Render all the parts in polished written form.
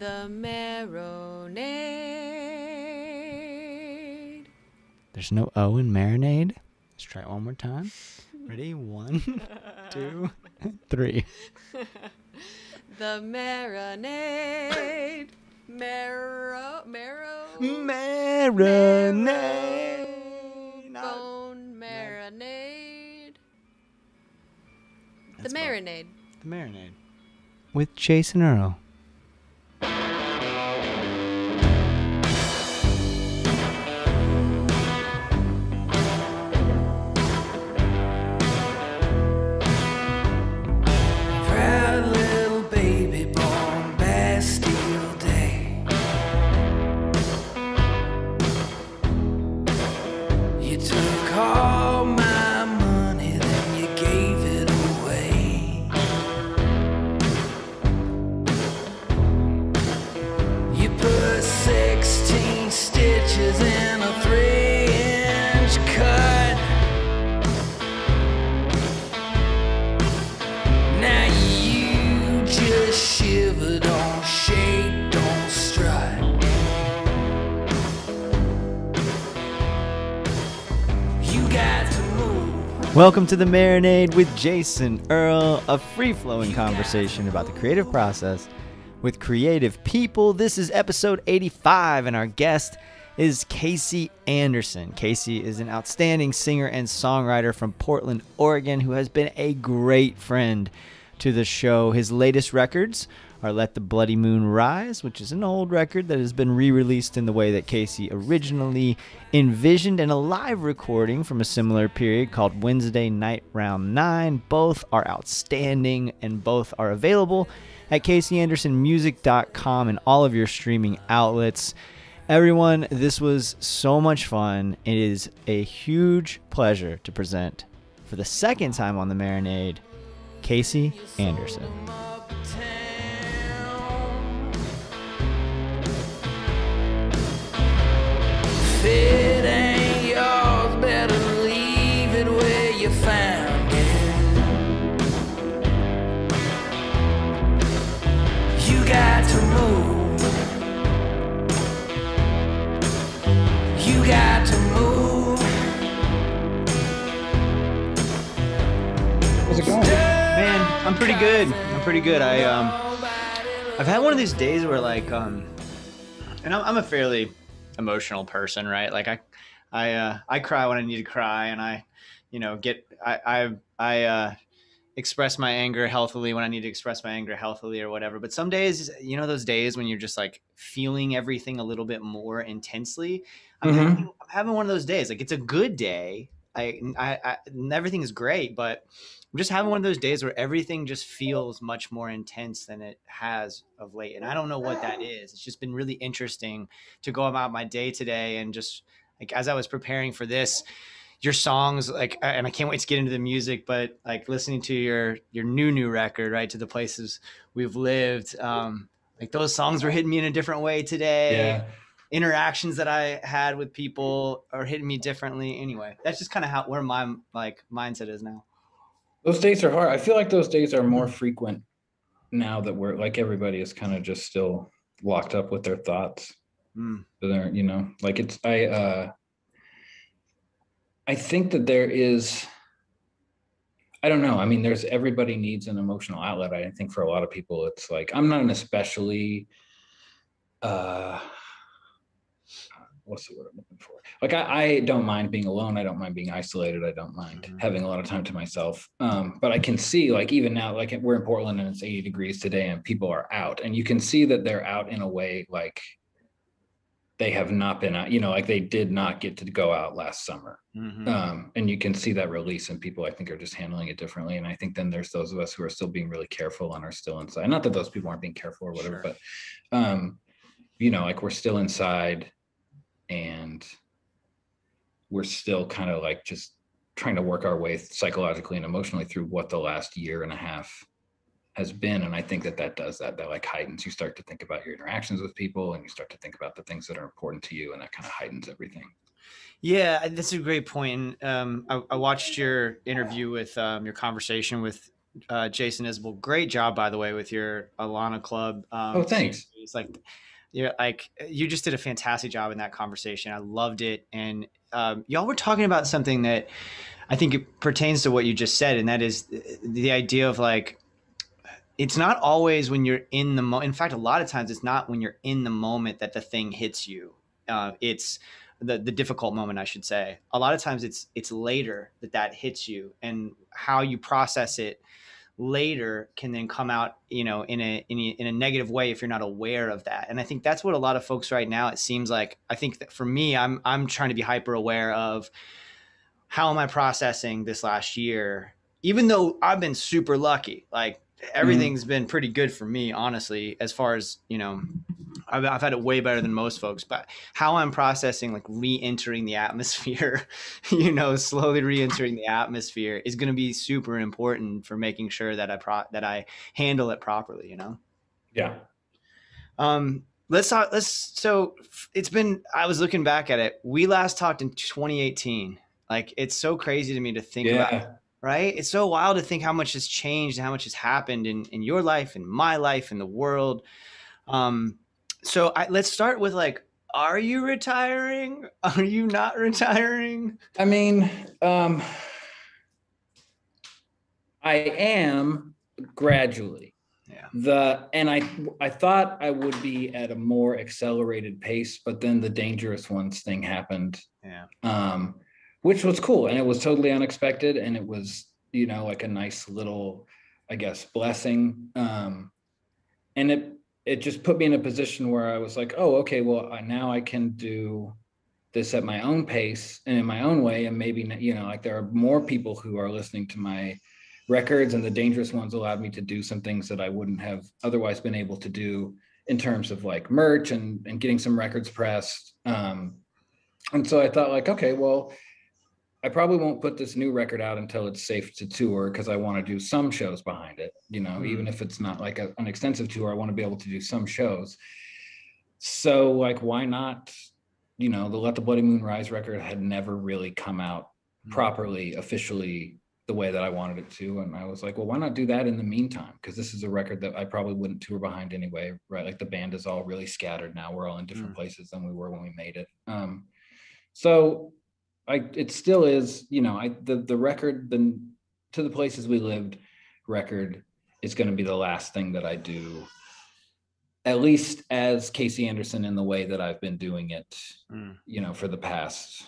The Marinade. There's no O in Marinade. Let's try it one more time. Ready? 1, 2, 3. The Marinade. Marinade. Bone marinade. The That's Marinade. The Marinade. With Jason Earle. Proud little baby born Bastille Day. You took all my money, then you gave it away. You put 16 stitches in a 3-inch cut. Now you just shiver, don't shake, don't strut. You got to move. Welcome to The Marinade with Jason Earle, a free-flowing conversation about the creative process with creative people. This is episode 85, and our guest is Kasey Anderson. Kasey is an outstanding singer and songwriter from Portland, Oregon, who has been a great friend to the show. His latest records are Let the Bloody Moon Rise, which is an old record that has been re-released in the way that Kasey originally envisioned, and a live recording from a similar period called Wednesday Night Round 9. Both are outstanding, and both are available at KaseyAndersonMusic.com and all of your streaming outlets. Everyone, this was so much fun. It is a huge pleasure to present, for the second time on The Marinade, Kasey Anderson. If it ain't yours, better leave it where you found it. You got to move. You got to move. How's it going? Man, I'm pretty good. I've had one of these days where and I'm a fairly emotional person, right? Like I cry when I need to cry, and I express my anger healthily when I need to express my anger healthily or whatever. But some days, those days when you're just like feeling everything a little bit more intensely. I'm having one of those days. Like, it's a good day. Everything is great, but I'm just having one of those days where everything just feels much more intense than it has of late. And I don't know what that is. It's just been really interesting to go about my day today. And just like, as I was preparing for this, your songs, and I can't wait to get into the music, but like listening to your new record, right? To the Places We've Lived. Like, those songs were hitting me in a different way today. Yeah. Interactions that I had with people are hitting me differently. Anyway, that's just kind of where my mindset is now. Those days are hard. I feel like those days are more frequent now that we're like, everybody is kind of just still locked up with their thoughts. So they're, like, it's, I think that there is, I don't know. I mean, everybody needs an emotional outlet. I think for a lot of people, it's like, I'm not an especially, what's the word I'm looking for? Like, I don't mind being alone. I don't mind being isolated. I don't mind having a lot of time to myself. But I can see, like, even now, like, we're in Portland and it's 80 degrees today and people are out, and you can see that they're out in a way like they have not been out, like they did not get to go out last summer. And you can see that release, and people, I think, are just handling it differently. And I think then there's those of us who are still being really careful and are still inside. Not that those people aren't being careful or whatever, Sure. But, like, we're still inside, and we're still kind of like just trying to work our way psychologically and emotionally through what the last year and a half has been. And I think that does that like heightens. You start to think about your interactions with people, and you start to think about the things that are important to you, and that kind of heightens everything. Yeah, that's a great point. I watched your interview with your conversation with Jason Isbell. Great job, by the way, with your Alana Club. Oh, thanks. It's like, you're like, you just did a fantastic job in that conversation. I loved it. And y'all were talking about something that I think it pertains to what you just said. And that is the idea of like, it's not always when you're in the moment. In fact, a lot of times it's not when you're in the moment that the thing hits you. It's the difficult moment, I should say. A lot of times it's later that hits you, and how you process it later can then come out, in a negative way if you're not aware of that. And I think that's what a lot of folks right now, it seems like. I think that for me, I'm trying to be hyper aware of how am I processing this last year, even though I've been super lucky. Like everything's been pretty good for me, honestly, as far as, I've had it way better than most folks, but how I'm processing, like re-entering the atmosphere, slowly re-entering the atmosphere is going to be super important for making sure that I handle it properly, Yeah. So it's been, I was looking back at it. We last talked in 2018. Like, it's so crazy to me to think about, right? It's so wild to think how much has changed and how much has happened in your life, in my life, in the world. So let's start with like, are you retiring? Are you not retiring? I mean, I am gradually. Yeah. And I thought I would be at a more accelerated pace, but then the Dangerous Ones thing happened. Yeah. Which was cool, and it was totally unexpected, and it was, like a nice little, I guess, blessing. And it just put me in a position where I was like, oh, okay, well, now I can do this at my own pace and in my own way. And maybe, like there are more people who are listening to my records, and the Dangerous Ones allowed me to do some things that I wouldn't have otherwise been able to do in terms of like merch and getting some records pressed. And so I thought like, okay, well, I probably won't put this new record out until it's safe to tour, because I want to do some shows behind it, even if it's not like an extensive tour. I want to be able to do some shows. So like, why not, the Let the Bloody Moon Rise record had never really come out properly, officially, the way that I wanted it to. And I was like, well, why not do that in the meantime? Because this is a record that I probably wouldn't tour behind anyway, right? Like the band is all really scattered now. We're all in different places than we were when we made it. So it still is, the record, the To the Places We Lived record is going to be the last thing that I do, at least as Kasey Anderson, in the way that I've been doing it, for the past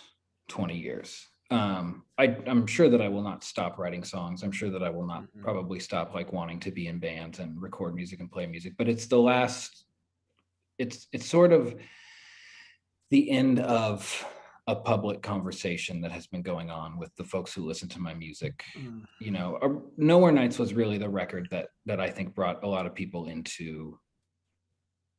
20 years. I'm sure that I will not stop writing songs. I'm sure that I will not probably stop like wanting to be in bands and record music and play music, but it's the last, it's sort of the end of a public conversation that has been going on with the folks who listen to my music. Nowhere Nights was really the record that I think brought a lot of people into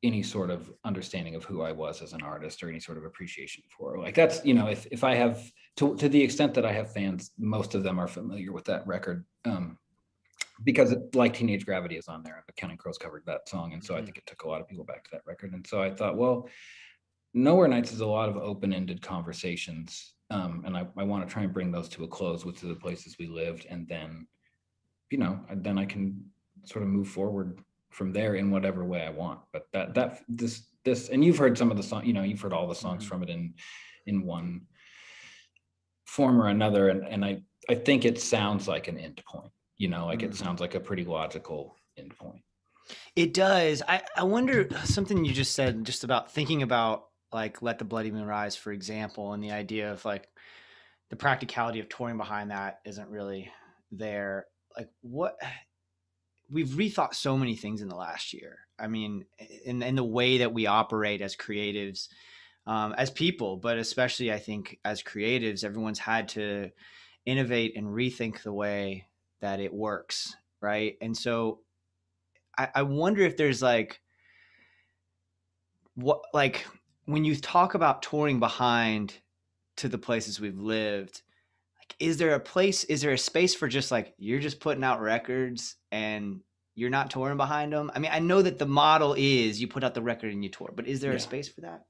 any sort of understanding of who I was as an artist, or any sort of appreciation for, like, that's, if I have to the extent that I have fans, most of them are familiar with that record, because like Teenage Gravity is on there. Counting Crows covered that song. And so I think it took a lot of people back to that record. And so I thought, well, Nowhere Nights is a lot of open-ended conversations. And I want to try and bring those to a close with To the Places We Lived. And then, then I can sort of move forward from there in whatever way I want. But this, and you've heard some of the songs, you've heard all the songs from it in one form or another. And I think it sounds like an end point, it sounds like a pretty logical end point. It does. I wonder, something you just said, just about thinking about like Let the Bloody Moon Rise, for example, and the idea of like the practicality of touring behind that isn't really there. Like, what, we've rethought so many things in the last year. I mean, in the way that we operate as creatives, as people, but especially I think as creatives, everyone's had to innovate and rethink the way that it works. Right. And so I wonder if there's like, what, like when you talk about touring behind To the Places We've Lived, like, is there a space for just like, you're just putting out records and you're not touring behind them? I mean, I know that the model is you put out the record and you tour, but is there a space for that?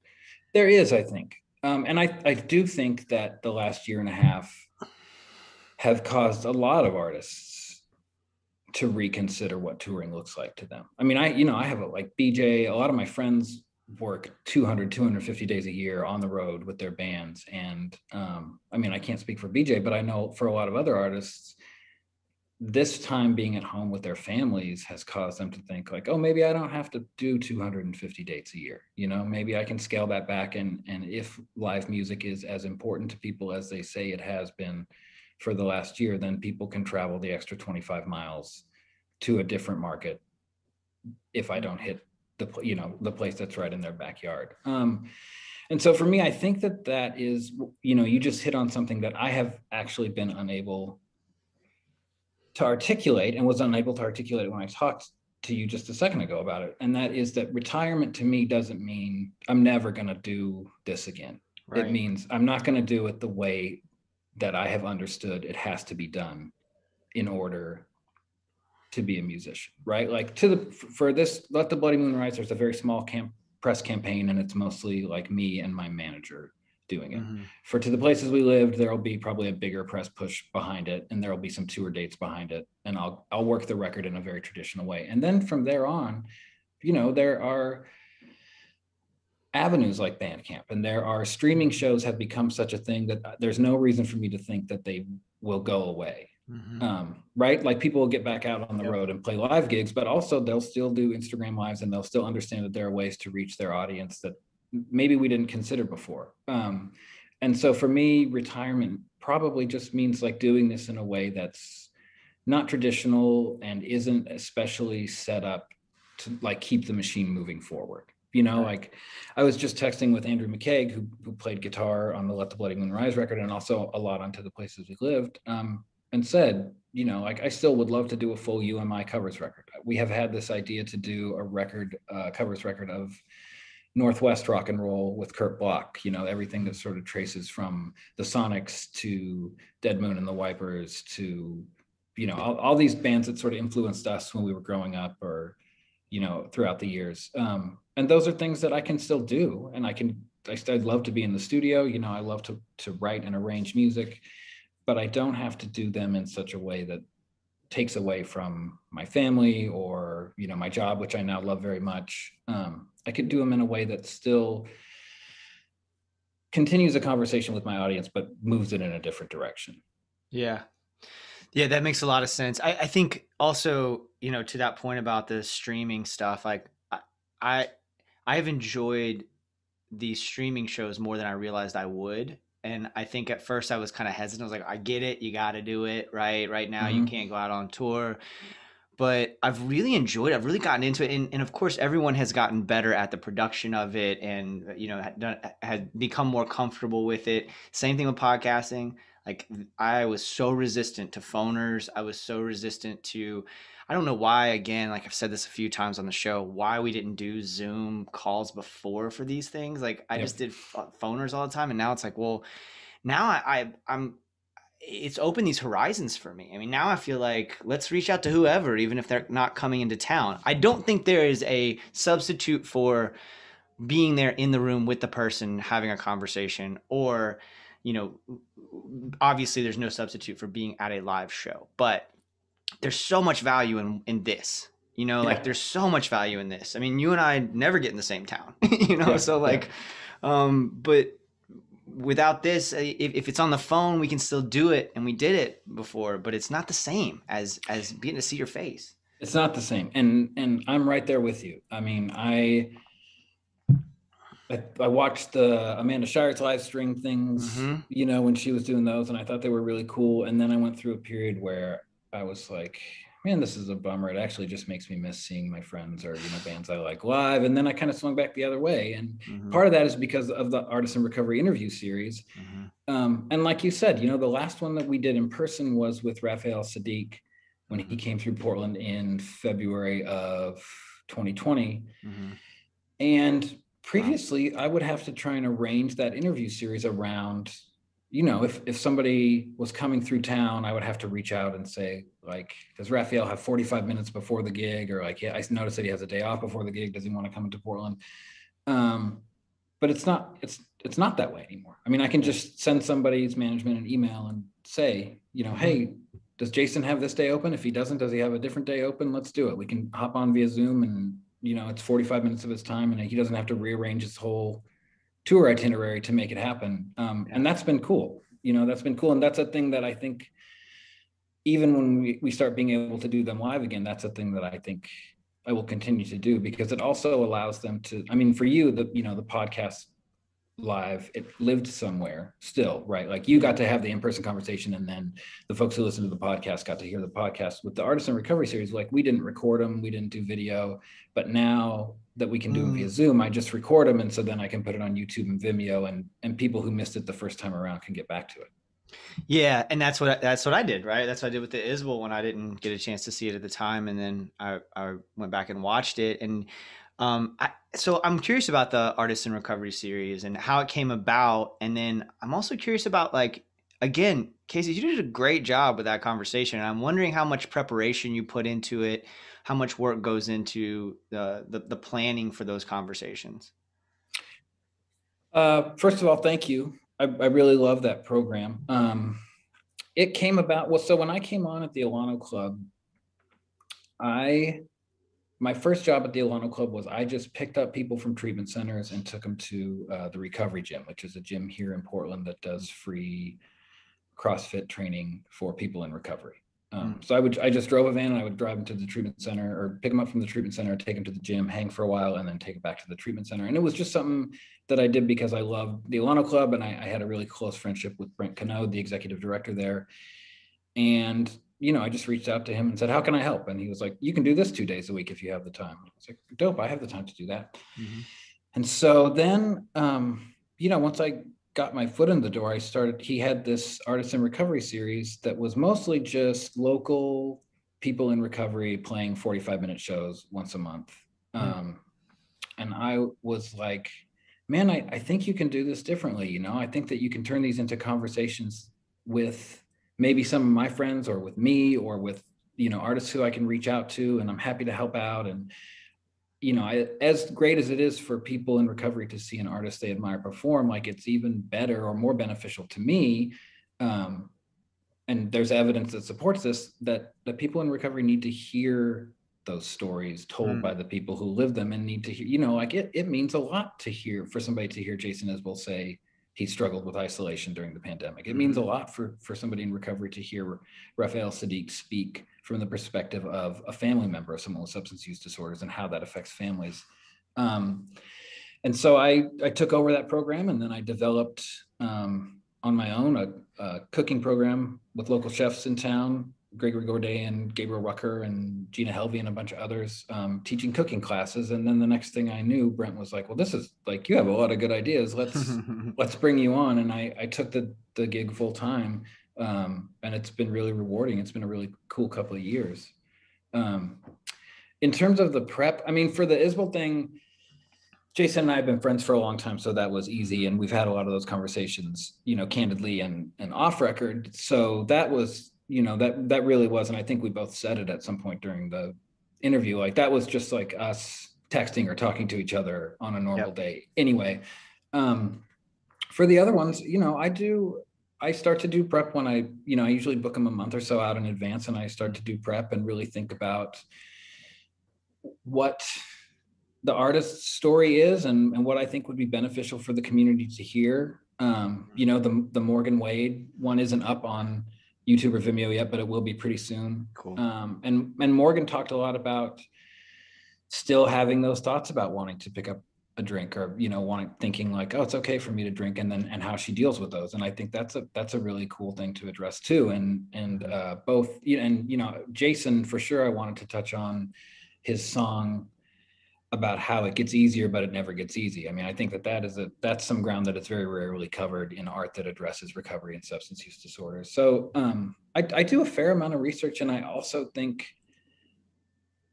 There is, I think. And I do think that the last year and a half have caused a lot of artists to reconsider what touring looks like to them. I mean, I have like BJ, a lot of my friends work 250 days a year on the road with their bands. And I mean, I can't speak for BJ, but I know for a lot of other artists, this time being at home with their families has caused them to think like, oh, maybe I don't have to do 250 dates a year. Maybe I can scale that back. And if live music is as important to people as they say it has been for the last year, then people can travel the extra 25 miles to a different market if I don't hit the place that's right in their backyard. And so for me, I think that is, you just hit on something that I have actually been unable to articulate and was unable to articulate when I talked to you just a second ago about it. And that is that retirement to me doesn't mean I'm never going to do this again. Right. It means I'm not going to do it the way that I have understood it has to be done in order to be a musician, right? Like for this Let the Bloody Moon Rise, there's a very small press campaign, and it's mostly like me and my manager doing it. Mm-hmm. For To the Places We Lived, there'll be probably a bigger press push behind it, and there'll be some tour dates behind it, and I'll work the record in a very traditional way. And then from there on, there are avenues like Bandcamp, and there are streaming shows have become such a thing that there's no reason for me to think that they will go away. Mm-hmm. Right? Like people will get back out on the road and play live gigs, but also they'll still do Instagram lives, and they'll still understand that there are ways to reach their audience that maybe we didn't consider before. And so for me, retirement probably just means like doing this in a way that's not traditional and isn't especially set up to like keep the machine moving forward. Like I was just texting with Andrew McKaig, who played guitar on the Let the Bloody Moon Rise record and also a lot on To the Places We Lived, and said, like I still would love to do a full UMI covers record. We have had this idea to do a record, covers record of Northwest rock and roll with Kurt Bloch, everything that sort of traces from the Sonics to Dead Moon and the Wipers to, all these bands that sort of influenced us when we were growing up or, throughout the years. And those are things that I can still do. And I'd love to be in the studio. I love to write and arrange music, but I don't have to do them in such a way that takes away from my family or, my job, which I now love very much. I could do them in a way that still continues a conversation with my audience, but moves it in a different direction. Yeah. Yeah, that makes a lot of sense. I think also, to that point about the streaming stuff, like I have enjoyed these streaming shows more than I realized I would. And I think at first I was kind of hesitant. I was like, I get it. You got to do it. Right now, mm-hmm. You can't go out on tour. But I've really enjoyed it. I've really gotten into it. And of course, everyone has gotten better at the production of it and, had become more comfortable with it. Same thing with podcasting. Like I was so resistant to phoners. I was so resistant to, I don't know why, again, like I've said this a few times on the show, why we didn't do Zoom calls before for these things. Like I just did phoners all the time. And now it's like, well, now I'm it's opened these horizons for me. I mean, now I feel like let's reach out to whoever, even if they're not coming into town. I don't think there is a substitute for being there in the room with the person, having a conversation, or, obviously there's no substitute for being at a live show, but there's so much value in this, like there's so much value in this. I mean, you and I never get in the same town, so like, but without this, if it's on the phone, we can still do it. And we did it before, but it's not the same as getting to see your face. It's not the same. And I'm right there with you. I mean, I watched the Amanda Shire's live string things, mm-hmm. When she was doing those, and I thought they were really cool. And then I went through a period where I was like, man, this is a bummer. It actually just makes me miss seeing my friends or, bands I like live. And then I kind of swung back the other way. And mm-hmm. part of that is because of the Artist in Recovery interview series. Mm-hmm. And like you said, the last one that we did in person was with Raphael Sadiq when he came through Portland in February of 2020. Mm-hmm. And previously, I would have to try and arrange that interview series around, if somebody was coming through town, I would have to reach out and say, like, does Raphael have 45 minutes before the gig? Or like, I noticed that he has a day off before the gig. Does he want to come into Portland? But it's not that way anymore. I mean, I can just send somebody's management an email and say, hey, does Jason have this day open? If he doesn't, does he have a different day open? Let's do it. We can hop on via Zoom, and it's 45 minutes of his time, and he doesn't have to rearrange his whole tour itinerary to make it happen. And that's been cool. That's been cool. And that's a thing that I think, even when we start being able to do them live again, that's a thing that I think I will continue to do, because it also allows them to, I mean, for you, the podcast live, it lived somewhere still, right? Like you got to have the in-person conversation, and then the folks who listen to the podcast got to hear the podcast. With the Artist in Recovery series, like we didn't record them, we didn't do video, but now that we can do them via Zoom, I just record them, and so then I can put it on YouTube and Vimeo, and people who missed it the first time around can get back to it. Yeah, and that's what I did, right? That's what I did with the Isbel when I didn't get a chance to see it at the time, and then I went back and watched it. And so I'm curious about the Artist in Recovery series and how it came about, and then I'm also curious about, like, again, Kasey, you did a great job with that conversation. And I'm wondering how much preparation you put into it, how much work goes into the planning for those conversations. First of all, thank you. I really love that program. It came about, well, so when I came on at the Alano Club, my first job at the Alano Club was I just picked up people from treatment centers and took them to the Recovery Gym, which is a gym here in Portland that does free CrossFit training for people in recovery. So I just drove a van, and I would drive them to the treatment center, or pick them up from the treatment center, take them to the gym, hang for a while, and then take it back to the treatment center. And it was just something that I did because I loved the Alano Club, and I had a really close friendship with Brent Canode, the executive director there. And, I just reached out to him and said, how can I help? And he was like, you can do this 2 days a week if you have the time. I was like, dope, I have the time to do that. Mm-hmm. And so then, once I got my foot in the door, he had this Artists in Recovery series that was mostly just local people in recovery playing 45-minute shows once a month. And I was like, man, I think you can do this differently. I think that you can turn these into conversations with maybe some of my friends, or with me, or with, artists who I can reach out to, and I'm happy to help out. And, as great as it is for people in recovery to see an artist they admire perform, like, it's even better or more beneficial to me. And there's evidence that supports this, that people in recovery need to hear those stories told by the people who live them, and need to hear, like it means a lot to hear, for somebody to hear Jason Isbell say he struggled with isolation during the pandemic. It means a lot for somebody in recovery to hear Raphael Sadiq speak from the perspective of a family member of someone with substance use disorders, and how that affects families. And so I took over that program, and then I developed on my own a cooking program with local chefs in town, Gregory Gourdet and Gabriel Rucker and Gina Helvey and a bunch of others, teaching cooking classes. And then the next thing I knew, Brent was like, well, this is like, you have a lot of good ideas. Let's bring you on. And I took the gig full time. And it's been really rewarding. It's been a really cool couple of years. In terms of the prep, I mean, for the Isbell thing, Jason and I have been friends for a long time, so that was easy. And we've had a lot of those conversations, candidly and off record. So that was, that really was, and I think we both said it at some point during the interview, like that was just like us texting or talking to each other on a normal day. Anyway, for the other ones, I start to do prep when I usually book them a month or so out in advance, and I start to do prep and really think about what the artist's story is and what I think would be beneficial for the community to hear. The Morgan Wade one isn't up on YouTube or Vimeo yet, but it will be pretty soon. Cool. And Morgan talked a lot about still having those thoughts about wanting to pick up a drink, or thinking like, oh, it's okay for me to drink, and how she deals with those. And I think that's a really cool thing to address too. And both, Jason, for sure, I wanted to touch on his song about how it gets easier, but it never gets easy. I mean, I think that's some ground that is very rarely covered in art that addresses recovery and substance use disorders. So I do a fair amount of research, and I also think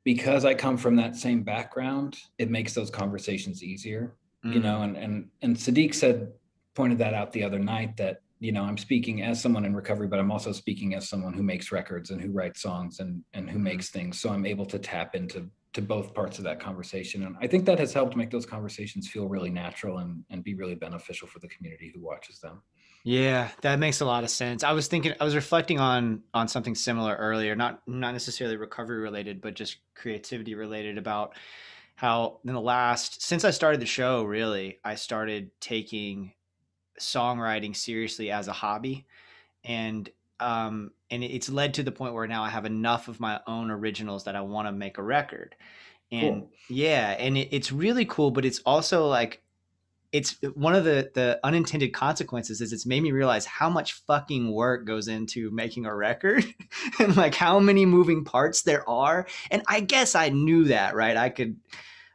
because I come from that same background, it makes those conversations easier, and Sadiq pointed that out the other night, that, I'm speaking as someone in recovery, but I'm also speaking as someone who makes records and who writes songs and who makes things. So I'm able to tap into both parts of that conversation. And I think that has helped make those conversations feel really natural and be really beneficial for the community who watches them. Yeah, that makes a lot of sense. I was reflecting on something similar earlier, not necessarily recovery related, but just creativity related, about how in the last, since I started the show, really, I started taking songwriting seriously as a hobby. And it's led to the point where now I have enough of my own originals that I want to make a record. And Cool. yeah, and it's really cool, but it's also like, it's one of the unintended consequences is it's made me realize how much fucking work goes into making a record and like how many moving parts there are. And I guess I knew that, right?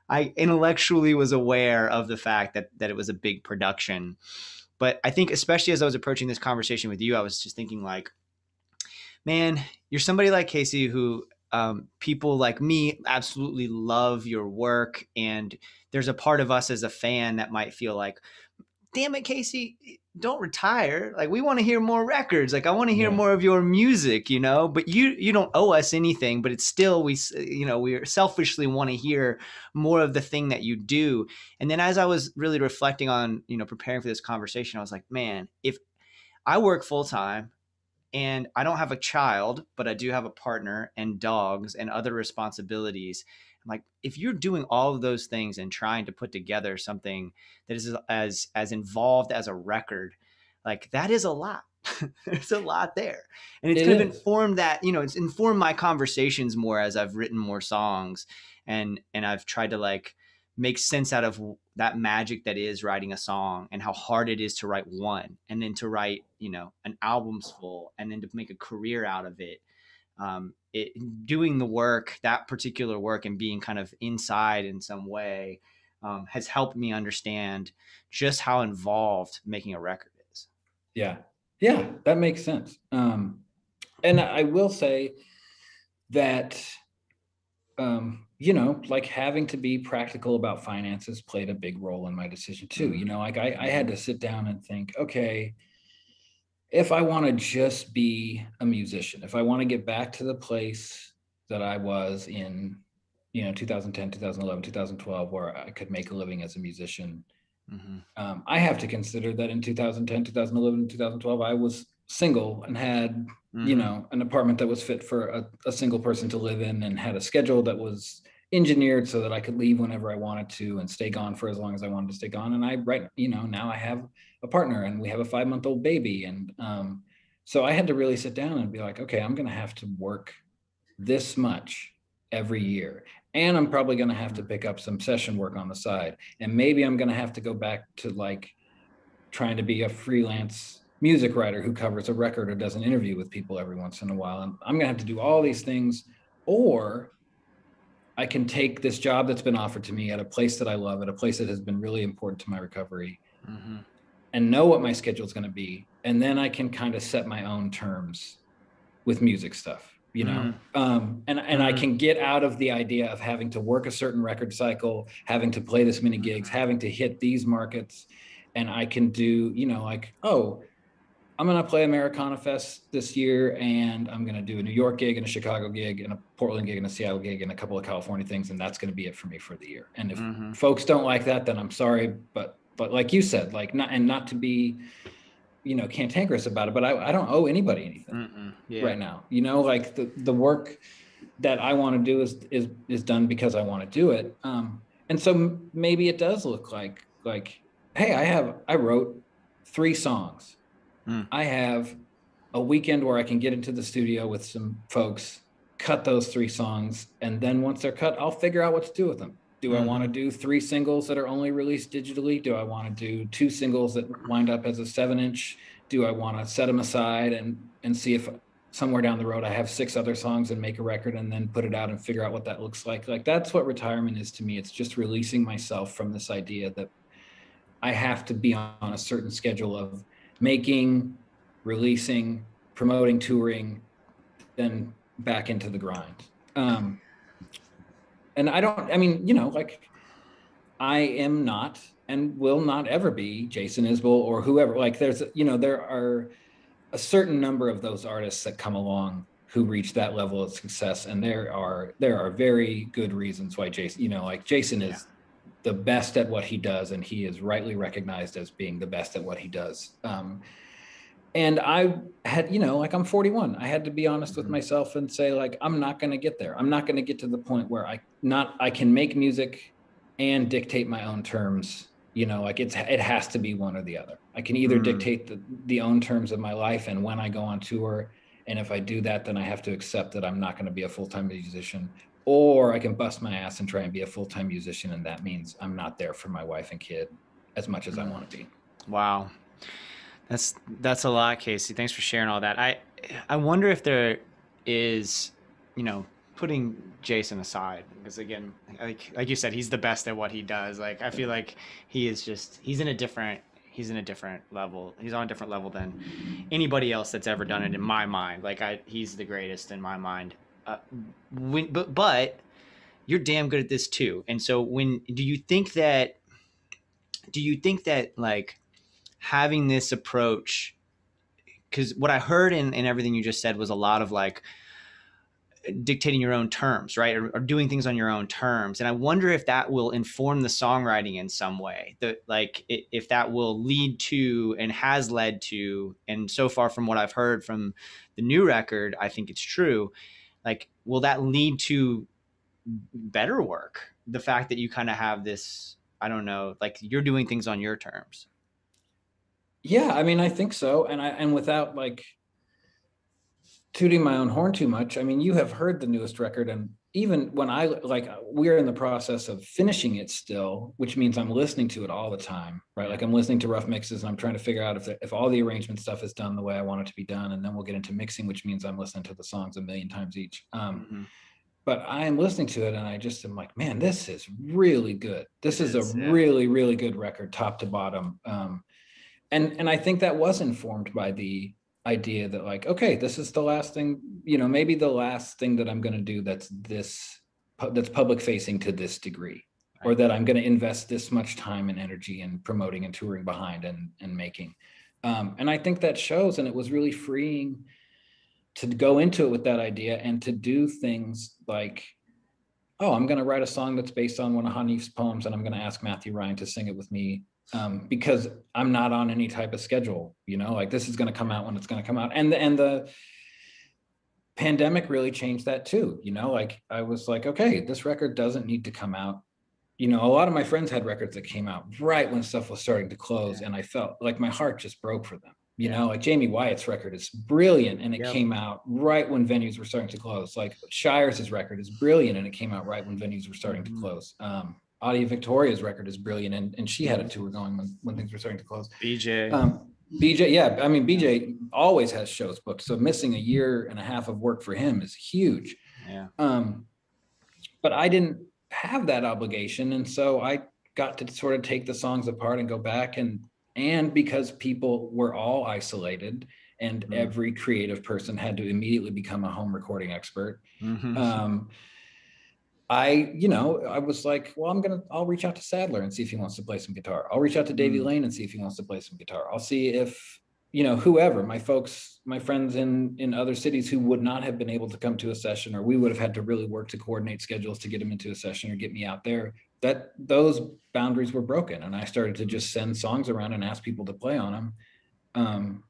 I intellectually was aware of the fact that it was a big production. But I think especially as I was approaching this conversation with you, I was just thinking like, man, you're somebody like Kasey who, people like me absolutely love your work. And there's a part of us as a fan that might feel like, damn it, Kasey, don't retire. Like, we want to hear more records. Like, I want to hear Yeah. more of your music, but you don't owe us anything, but it's still, we selfishly want to hear more of the thing that you do. And then as I was really reflecting on, preparing for this conversation, I was like, man, if I work full time and I don't have a child, but I do have a partner and dogs and other responsibilities. I'm like, if you're doing all of those things and trying to put together something that is as involved as a record, like that is a lot. There's a lot there. And it's It kind of is. informed that, it's informed my conversations more as I've written more songs, and I've tried to like make sense out of that magic that is writing a song and how hard it is to write one and then to write, an album's full and then to make a career out of it. Doing the work, that particular work, and being kind of inside in some way, has helped me understand just how involved making a record is. Yeah. Yeah, that makes sense. And I will say that, like having to be practical about finances played a big role in my decision too. Like I had to sit down and think, okay, if I want to just be a musician, if I want to get back to the place that I was in, 2010, 2011, 2012, where I could make a living as a musician, I have to consider that in 2010, 2011, 2012, I was single and had, an apartment that was fit for a single person to live in, and had a schedule that was engineered so that I could leave whenever I wanted to and stay gone for as long as I wanted to stay gone. And now I have a partner and we have a 5-month-old baby. And so I had to really sit down and be like, okay, I'm going to have to work this much every year. And I'm probably going to have to pick up some session work on the side. And maybe I'm going to have to go back to like trying to be a freelance music writer who covers a record or does an interview with people every once in a while. And I'm going to have to do all these things, or I can take this job that's been offered to me at a place that I love, at a place that has been really important to my recovery, and know what my schedule is going to be. And then I can kind of set my own terms with music stuff, and I can get out of the idea of having to work a certain record cycle, having to play this many gigs, having to hit these markets. And I can do, like, oh, I'm going to play Americana Fest this year, and I'm going to do a New York gig and a Chicago gig and a Portland gig and a Seattle gig and a couple of California things. And that's going to be it for me for the year. And if folks don't like that, then I'm sorry. But like you said, like not to be, cantankerous about it, but I don't owe anybody anything right now. Like the work that I want to do is done because I want to do it. And so maybe it does look like, hey, I wrote 3 songs. I have a weekend where I can get into the studio with some folks, cut those 3 songs, and then once they're cut, I'll figure out what to do with them. Do I want to do 3 singles that are only released digitally? Do I want to do 2 singles that wind up as a 7-inch? Do I want to set them aside and see if somewhere down the road I have 6 other songs and make a record and then put it out and figure out what that looks like? Like, that's what retirement is to me. It's just releasing myself from this idea that I have to be on a certain schedule of making, releasing, promoting, touring, then back into the grind. And like, I am not and will not ever be Jason Isbell or whoever. Like, there are a certain number of those artists that come along who reach that level of success. And there are very good reasons why Jason is the best at what he does, and he is rightly recognized as being the best at what he does. And I had, like I'm 41. I had to be honest with myself and say, like, I'm not going to get there. I'm not going to get to the point where I can make music and dictate my own terms. Like it has to be one or the other. I can either dictate the own terms of my life and when I go on tour. And if I do that, then I have to accept that I'm not going to be a full-time musician, or I can bust my ass and try and be a full-time musician. And that means I'm not there for my wife and kid as much as I want to be. Wow. That's a lot, Kasey. Thanks for sharing all that. I wonder if there is, putting Jason aside, because again, like you said, he's the best at what he does. Like I feel like he's in a different level. He's on a different level than anybody else that's ever done it in my mind. Like he's the greatest in my mind. But you're damn good at this too. And so do you think that like having this approach, because what I heard in everything you just said was a lot of like dictating your own terms, right? Or doing things on your own terms. And I wonder if that will inform the songwriting in some way, if that will lead to and has led to, and so far from what I've heard from the new record, I think it's true. Like, will that lead to better work? The fact that you kind of have this, I don't know, like you're doing things on your terms. Yeah, I mean, I think so. And without like tooting my own horn too much, I mean, you have heard the newest record, and even when we're in the process of finishing it still, which means I'm listening to it all the time, right? Like I'm listening to rough mixes and I'm trying to figure out if all the arrangement stuff is done the way I want it to be done. And then we'll get into mixing, which means I'm listening to the songs a million times each. But I am listening to it and I just am like, man, this is really good. This is a really, really good record, top to bottom. And I think that was informed by the idea that like, okay, this is the last thing, maybe the last thing that I'm going to do that's public facing to this degree, right? Or that I'm going to invest this much time and energy in promoting and touring behind and making. And I think that shows, and it was really freeing to go into it with that idea and to do things like, oh, I'm going to write a song that's based on one of Hanif's poems and I'm going to ask Matthew Ryan to sing it with me. Because I'm not on any type of schedule, like this is going to come out when it's going to come out. And the pandemic really changed that too. Like I was like, okay, this record doesn't need to come out. A lot of my friends had records that came out right when stuff was starting to close. And I felt like my heart just broke for them. Like Jamie Wyatt's record is brilliant and it came out right when venues were starting to close. Like Shire's record is brilliant and it came out right when venues were starting to close. Audia Victoria's record is brilliant, and she had a tour going when things were starting to close. BJ, yeah, I mean BJ always has shows booked, so missing a year and a half of work for him is huge. Yeah. But I didn't have that obligation, and so I got to sort of take the songs apart and go back and because people were all isolated, and every creative person had to immediately become a home recording expert. I was like, well, I'll reach out to Sadler and see if he wants to play some guitar. I'll reach out to Davey Lane and see if he wants to play some guitar. I'll see if, whoever, my friends in other cities who would not have been able to come to a session, or we would have had to really work to coordinate schedules to get them into a session or get me out there, that those boundaries were broken. And I started to just send songs around and ask people to play on them.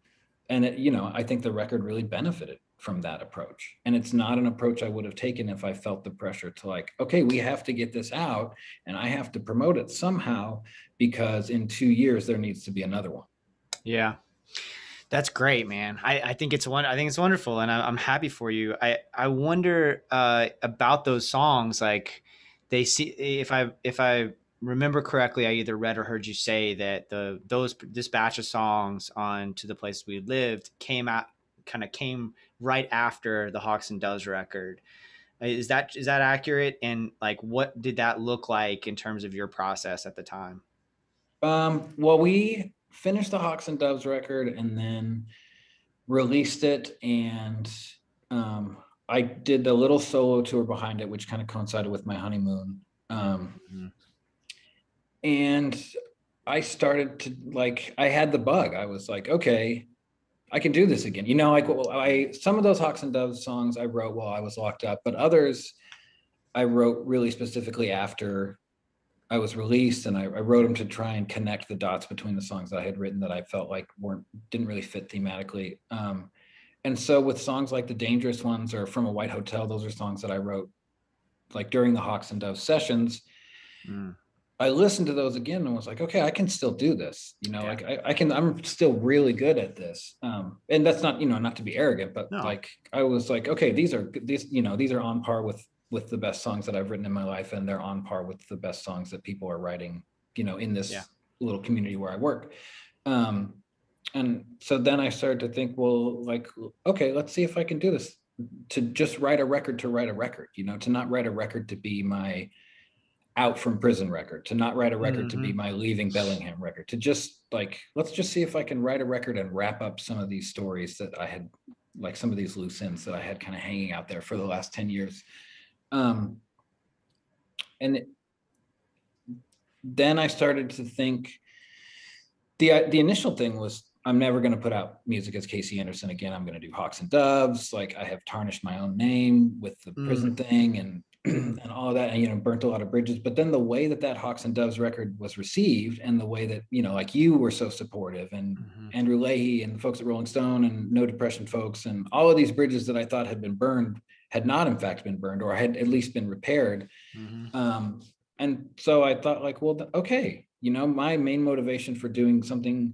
And I think the record really benefited from that approach. And it's not an approach I would have taken if I felt the pressure to like, okay, we have to get this out and I have to promote it somehow because in 2 years there needs to be another one. Yeah. That's great, man. I think it's wonderful. And I'm happy for you. I wonder about those songs. Like if I remember correctly, I either read or heard you say that this batch of songs on To the Place We Lived came right after the Hawks and Doves record. Is that accurate? And like, what did that look like in terms of your process at the time? Well, we finished the Hawks and Doves record and then released it. And I did the little solo tour behind it, which kind of coincided with my honeymoon. And I started to I had the bug. I was like, okay, I can do this again. Some of those Hawks and Doves songs I wrote while I was locked up, but others I wrote really specifically after I was released, and I wrote them to try and connect the dots between the songs that I had written that I felt like didn't really fit thematically. And so with songs like The Dangerous Ones or From a White Hotel, those are songs that I wrote like during the Hawks and Doves sessions. I listened to those again and was like, okay, I can still do this. Like I'm still really good at this. And that's not, not to be arrogant, but like, I was like, okay, these are on par with the best songs that I've written in my life. And they're on par with the best songs that people are writing, in this little community where I work. And so then I started to think, well, like, okay, let's see if I can do this, to just write a record, to not write a record to be my out from prison record, to not write a record to be my leaving Bellingham record, to just like, let's just see if I can write a record and wrap up some of these stories that I had, like some of these loose ends that I had kind of hanging out there for the last 10 years. Then I started to think, the initial thing was, I'm never going to put out music as Kasey Anderson again. I'm going to do Hawks and Doves. Like, I have tarnished my own name with the prison thing and all of that, and burnt a lot of bridges. But then the way that Hawks and Doves record was received, and the way that like you were so supportive, and Andrew Leahy and the folks at Rolling Stone and No Depression folks, and all of these bridges that I thought had been burned had not in fact been burned, or had at least been repaired. And so I thought, like, well, okay, my main motivation for doing something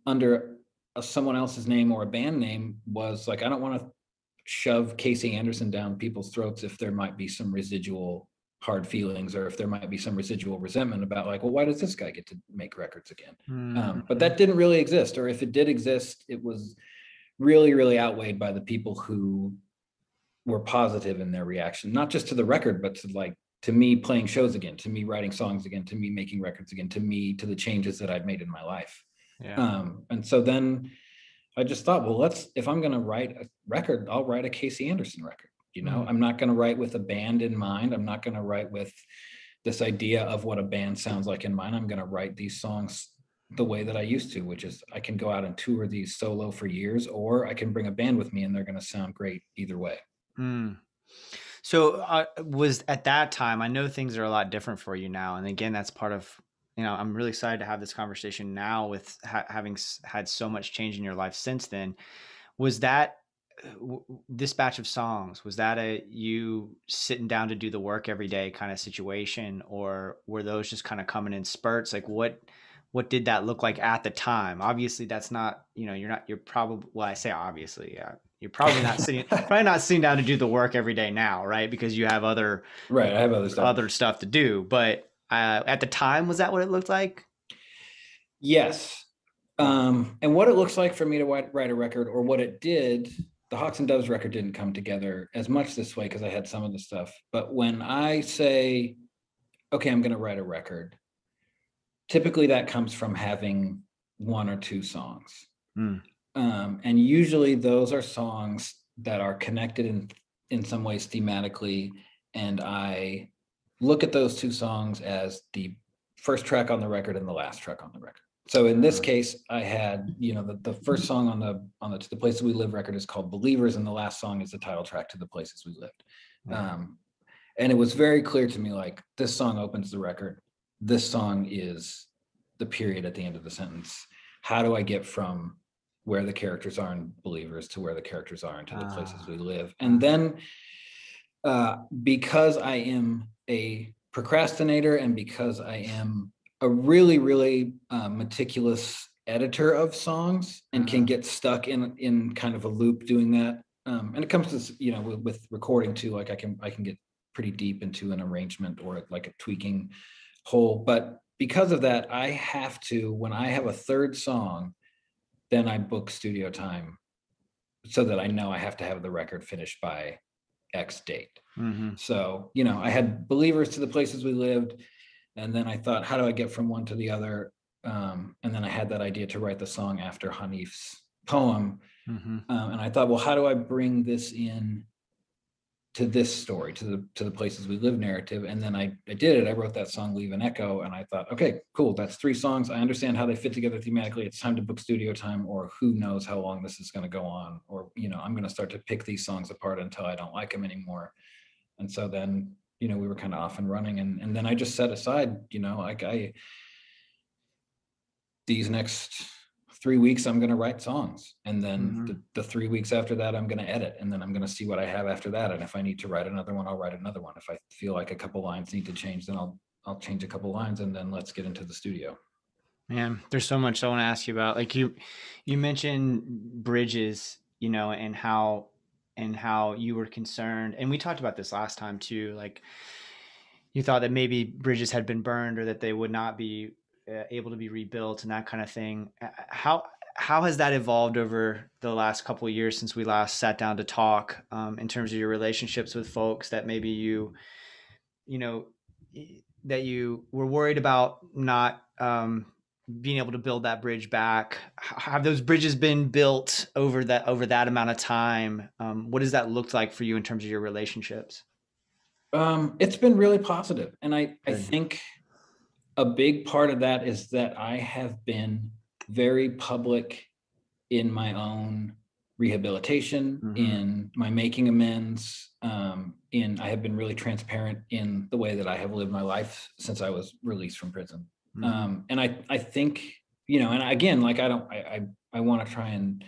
under someone else's name or a band name was like, I don't want to shove Kasey Anderson down people's throats if there might be some residual hard feelings, or if there might be some residual resentment about, like, well, why does this guy get to make records again? But that didn't really exist, or if it did exist, it was really, really outweighed by the people who were positive in their reaction, not just to the record, but to me playing shows again, to me writing songs again, to me making records again, to the changes that I'd made in my life. And so then I just thought, well, if I'm going to write a record, I'll write a Kasey Anderson record. I'm not going to write with a band in mind. I'm not going to write with this idea of what a band sounds like in mind. I'm going to write these songs the way that I used to, which is I can go out and tour these solo for years, or I can bring a band with me and they're going to sound great either way. So was at that time, I know things are a lot different for you now. And again, that's part of, I'm really excited to have this conversation now with having had so much change in your life since then. Was that this batch of songs, was that you sitting down to do the work every day kind of situation, or were those just kind of coming in spurts? Like what did that look like at the time? Obviously that's not, you're probably, well, I say obviously, yeah. You're probably not sitting down to do the work every day now, right? Because you have I have other stuff to do. But at the time, was that what it looked like? Yes. And what it looks like for me to write a record, or what it did, the Hawks and Doves record didn't come together as much this way because I had some of the stuff. But when I say, okay, I'm going to write a record, typically that comes from having one or two songs. And usually those are songs that are connected in some ways thematically. And I look at those two songs as the first track on the record and the last track on the record. So in this case, I had, the first song on the To the Places We Live record is called Believers, and the last song is the title track To the Places We Lived. And it was very clear to me, like, this song opens the record. This song is the period at the end of the sentence. How do I get from where the characters are in Believers to where the characters are into The Places We Live? And then because I am a procrastinator, and because I am a really, really meticulous editor of songs, and can get stuck in kind of a loop doing that. And it comes to, with recording too, like I can get pretty deep into an arrangement or like a tweaking whole. But because of that, I have to, when I have a third song, then I book studio time so that I know I have to have the record finished by X date. So, I had Believers To the Places We Lived. And then I thought, how do I get from one to the other? And then I had that idea to write the song after Hanif's poem. And I thought, well, how do I bring this in to this story, to the Places We Live narrative? And then I did it. I wrote that song, Leave an Echo. And I thought, okay, cool. That's 3 songs. I understand how they fit together thematically. It's time to book studio time, or who knows how long this is going to go on. Or, I'm going to start to pick these songs apart until I don't like them anymore. And so then we were kind of off and running. And then I just set aside, like these next 3 weeks, I'm going to write songs. And then the 3 weeks after that, I'm going to edit. And then I'm going to see what I have after that. And if I need to write another one, I'll write another one. If I feel like a couple lines need to change, then I'll change a couple lines, and then let's get into the studio. Man, there's so much I want to ask you about. Like you mentioned bridges, and how you were concerned. And we talked about this last time too. Like you thought that maybe bridges had been burned or that they would not be able to be rebuilt and that kind of thing. How has that evolved over the last couple of years since we last sat down to talk, in terms of your relationships with folks that maybe that you were worried about not being able to build that bridge back? Have those bridges been built over that amount of time? What does that look like for you in terms of your relationships? It's been really positive. And I think a big part of that is that I have been very public in my own rehabilitation, in my making amends, I have been really transparent in the way that I have lived my life since I was released from prison. And I think, and again, like I want to try and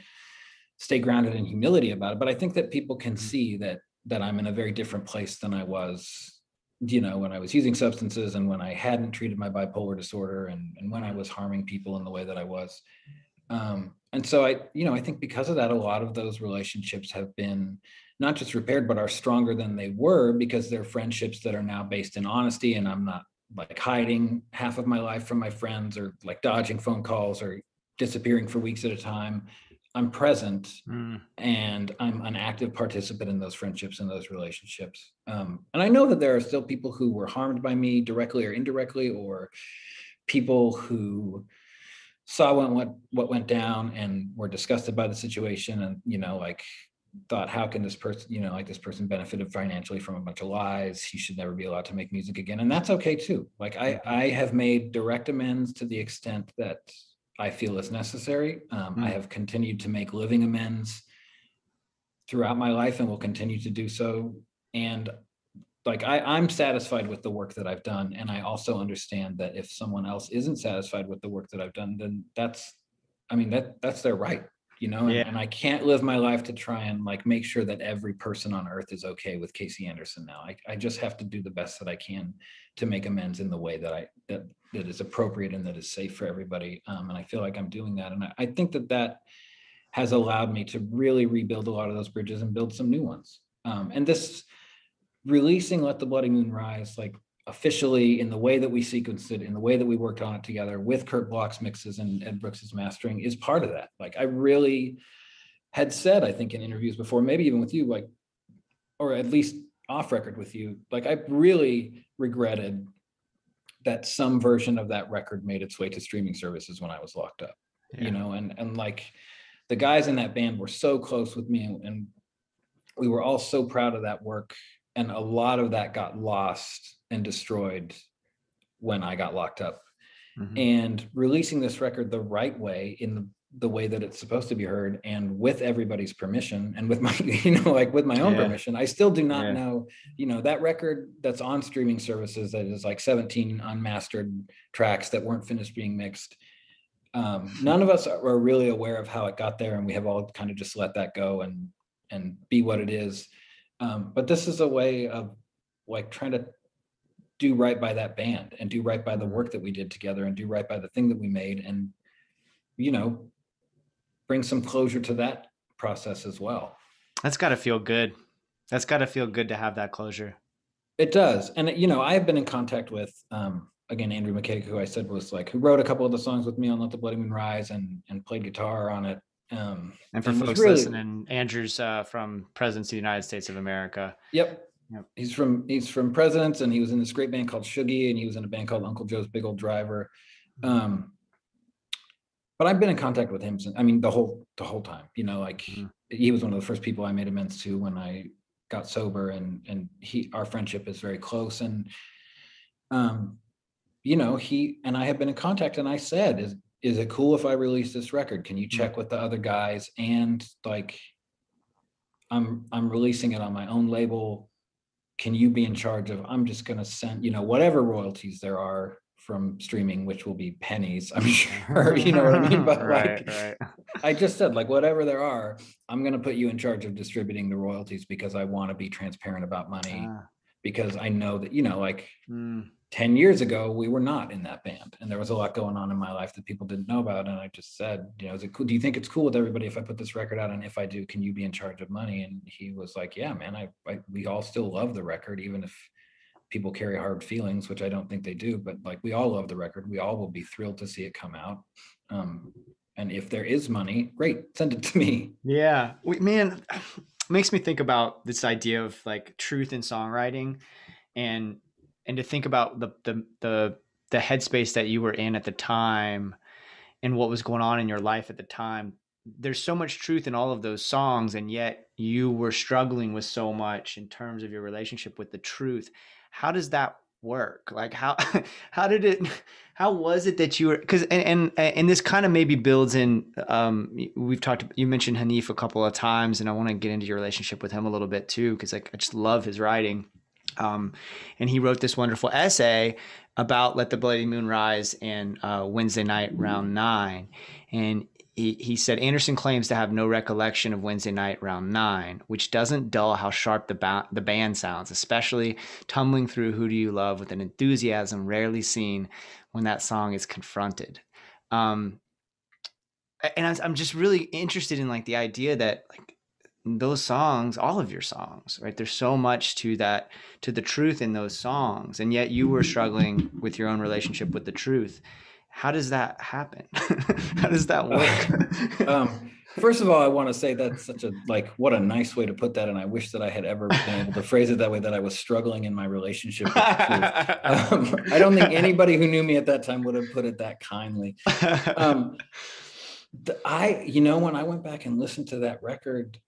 stay grounded in humility about it, but I think that people can see that I'm in a very different place than I was, when I was using substances, and when I hadn't treated my bipolar disorder, and when I was harming people in the way that I was. And so I think because of that, a lot of those relationships have been not just repaired, but are stronger than they were, because they're friendships that are now based in honesty, and I'm not like hiding half of my life from my friends, or like dodging phone calls, or disappearing for weeks at a time. I'm present, and I'm an active participant in those friendships and those relationships. And I know that there are still people who were harmed by me directly or indirectly, or people who saw what went down and were disgusted by the situation, and like thought, how can this person, this person benefited financially from a bunch of lies, he should never be allowed to make music again. And that's okay too. Like I have made direct amends to the extent that I feel is necessary. I have continued to make living amends throughout my life, and will continue to do so. And like I'm satisfied with the work that I've done, and I also understand that if someone else isn't satisfied with the work that I've done, then that's their right, and I can't live my life to try and like make sure that every person on earth is okay with Kasey Anderson now. I just have to do the best that I can to make amends in the way that that is appropriate and that is safe for everybody. And I feel like I'm doing that. And I think that has allowed me to really rebuild a lot of those bridges and build some new ones. And this releasing Let the Bloody Moon Rise, like officially, in the way that we sequenced it, in the way that we worked on it together with Kurt Bloch's mixes and Ed Brooks's mastering, is part of that. Like I really had said, I think in interviews before, maybe even with you, like, or at least off record with you, like I really regretted that some version of that record made its way to streaming services when I was locked up, and like the guys in that band were so close with me, and we were all so proud of that work. And a lot of that got lost and destroyed when I got locked up. And releasing this record the right way, in the way that it's supposed to be heard, and with everybody's permission, and with my, like with my own permission, I still do not know, that record that's on streaming services that is like 17 unmastered tracks that weren't finished being mixed. None of us are really aware of how it got there, and we have all kind of just let that go and be what it is. But this is a way of like trying to do right by that band, and do right by the work that we did together, and do right by the thing that we made, and, bring some closure to that process as well. That's got to feel good. That's got to feel good to have that closure. It does. And, I've been in contact with, again, Andrew McKay, who I said was like, who wrote a couple of the songs with me on Let the Bloody Moon Rise, and played guitar on it. And for folks listening, Andrew's from Presidents of the United States of America. Yep. He's from Presidents, and he was in this great band called Shuggy, and he was in a band called Uncle Joe's Big Old Driver. But I've been in contact with him since, the whole time, he was one of the first people I made amends to when I got sober, and our friendship is very close. And, he and I have been in contact, and I said, is it cool if I release this record? Can you check with the other guys? And like, I'm releasing it on my own label. can you be in charge of, I'm just going to send, you know, whatever royalties there are from streaming, which will be pennies, I'm sure, you know what I mean? But Right, like, right. I just said, like, whatever there are, I'm going to put you in charge of distributing the royalties because I want to be transparent about money, because I know that, you know, like 10 years ago, we were not in that band and there was a lot going on in my life that people didn't know about. And I just said, you know, is it cool? Do you think it's cool with everybody if I put this record out? And if I do, can you be in charge of money? And he was like, yeah, man, we all still love the record, even if people carry hard feelings, which I don't think they do, but like, we all love the record. We all will be thrilled to see it come out. And if there is money, great, send it to me. Yeah, man, makes me think about this idea of like truth in songwriting, and to think about the headspace that you were in at the time and what was going on in your life at the time. There's so much truth in all of those songs, and yet you were struggling with so much in terms of your relationship with the truth. How does that work? Like how was it that you were, because and this kind of maybe builds in, you mentioned Hanif a couple of times, and I want to get into your relationship with him a little bit too, because like I just love his writing. And he wrote this wonderful essay about Let the Bloody Moon Rise and Wednesday Night Round 9. And he said, Anderson claims to have no recollection of Wednesday Night Round 9, which doesn't dull how sharp the band sounds, especially tumbling through Who Do You Love with an enthusiasm rarely seen when that song is confronted. And I'm just really interested in like the idea that like those songs, all of your songs, right? There's so much to that, to the truth in those songs. And yet you were struggling with your own relationship with the truth. How does that happen? How does that work? First of all, I want to say that's such a, like, what a nice way to put that. And I wish that I had ever been able to phrase it that way, that I was struggling in my relationship with the truth. I don't think anybody who knew me at that time would have put it that kindly. You know, when I went back and listened to that record,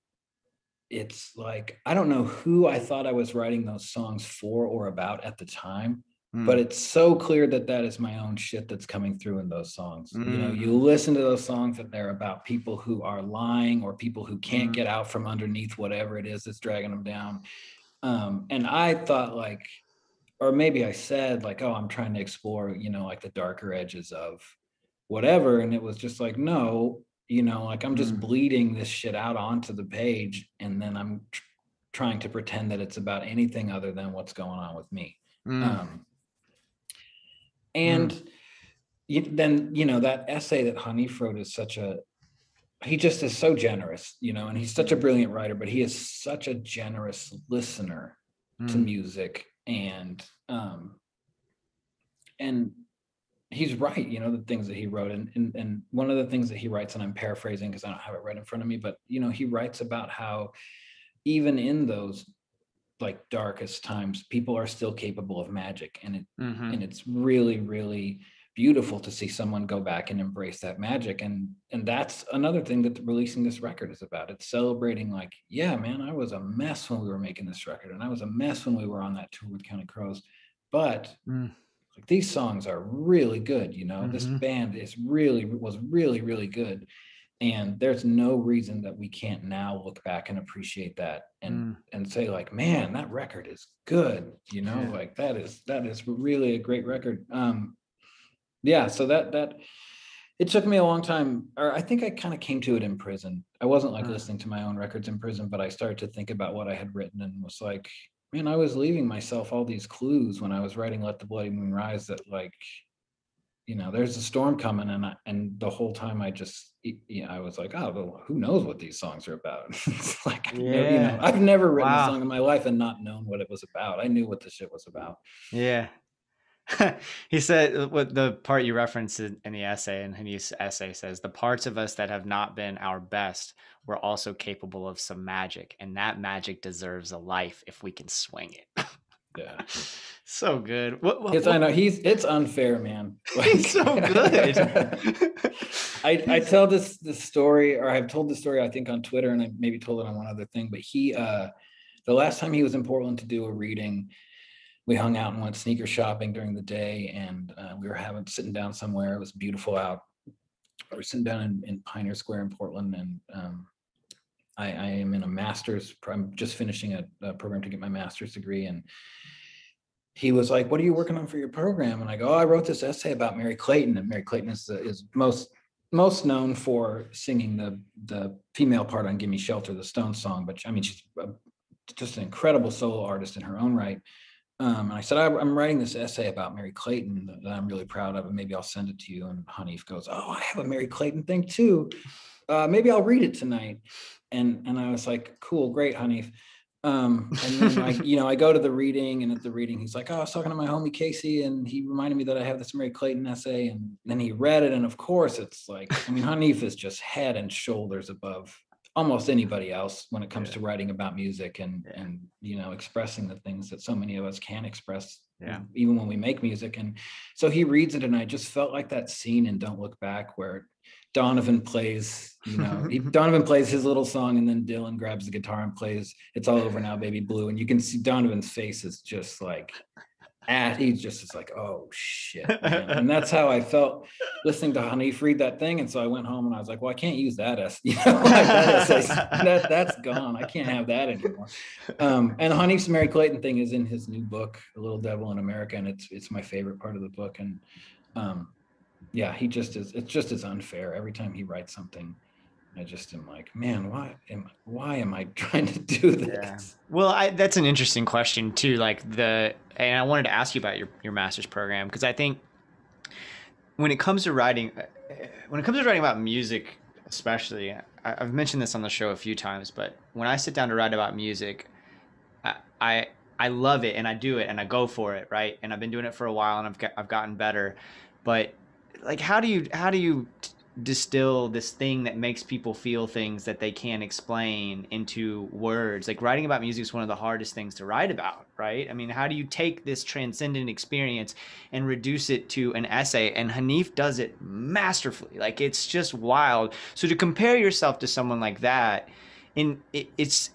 it's like, I don't know who I thought I was writing those songs for or about at the time, but it's so clear that that is my own shit that's coming through in those songs. You know, you listen to those songs and they're about people who are lying or people who can't get out from underneath whatever it is that's dragging them down. And I thought like, or maybe I said like, oh, I'm trying to explore, you know, like the darker edges of whatever. And it was just like, no, you know, like I'm just bleeding this shit out onto the page. And then I'm trying to pretend that it's about anything other than what's going on with me. And then, you know, that essay that Hanif wrote is he just is so generous, you know, and he's such a brilliant writer, but he is such a generous listener to music. And he's right, you know, the things that he wrote. And one of the things that he writes, and I'm paraphrasing because I don't have it right in front of me, but, you know, he writes about how even in those like darkest times, people are still capable of magic. And it's really, really beautiful to see someone go back and embrace that magic. And that's another thing that releasing this record is about. It's celebrating like, yeah, man, I was a mess when we were making this record. And I was a mess when we were on that tour with Counting Crows. But like, these songs are really good. You know, this band was really, really good. And there's no reason that we can't now look back and appreciate that and say like, man, that record is good. You know, like that is really a great record. So that it took me a long time, or I think I kind of came to it in prison. I wasn't like listening to my own records in prison, but I started to think about what I had written and was like, man, I was leaving myself all these clues when I was writing Let the Bloody Moon Rise that like, you know, there's a storm coming, and the whole time I just, you know, I was like, oh, well, who knows what these songs are about? It's like, you know, I've never written a song in my life and not known what it was about. I knew what the shit was about. Yeah. He said, what the part you referenced in the essay, and his essay says, the parts of us that have not been our best were also capable of some magic, and that magic deserves a life if we can swing it. Yeah. So good. I know it's unfair, man. Like, he's so good. I tell this story, or I've told this story, I think on Twitter, and I maybe told it on one other thing, but he, the last time he was in Portland to do a reading, we hung out and went sneaker shopping during the day, and we were sitting down somewhere. It was beautiful out. We were sitting down in Pioneer Square in Portland, and I am in a master's. I'm just finishing a program to get my master's degree, and he was like, "What are you working on for your program?" And I go, "Oh, I wrote this essay about Mary Clayton." And Mary Clayton is most known for singing the female part on "Gimme Shelter," the Stones song. But I mean, she's just an incredible solo artist in her own right. And I said, I'm writing this essay about Mary Clayton that I'm really proud of, and maybe I'll send it to you. And Hanif goes, "Oh, I have a Mary Clayton thing too. Maybe I'll read it tonight." And I was like, "Cool, great, Hanif." And then I go to the reading, and at the reading, he's like, "Oh, I was talking to my homie Kasey, and he reminded me that I have this Mary Clayton essay." And then he read it, and of course, it's like, I mean, Hanif is just head and shoulders above almost anybody else when it comes to writing about music and expressing the things that so many of us can't express even when we make music. And so he reads it, and I just felt like that scene in Don't Look Back where Donovan plays, Donovan plays his little song, and then Dylan grabs the guitar and plays "It's All Over Now, Baby Blue." And you can see Donovan's face is just like, he's just like, "Oh shit, man." And that's how I felt listening to Hanif read that thing. And so I went home and I was like, "Well, I can't use that that's gone. I can't have that anymore." And Hanif's Mary Clayton thing is in his new book, "A Little Devil in America," and it's my favorite part of the book. And he just is. It's just as unfair every time he writes something. I just am like, man, why am I trying to do this? Yeah. Well, that's an interesting question too. And I wanted to ask you about your master's program, because I think when it comes to writing about music, especially, I've mentioned this on the show a few times, but when I sit down to write about music, I love it, and I do it, and I go for it, right? And I've been doing it for a while, and I've gotten better. But like, how do you distill this thing that makes people feel things that they can't explain into words? Like, writing about music is one of the hardest things to write about, right? I mean, how do you take this transcendent experience and reduce it to an essay? And Hanif does it masterfully. Like, it's just wild. So to compare yourself to someone like that, it's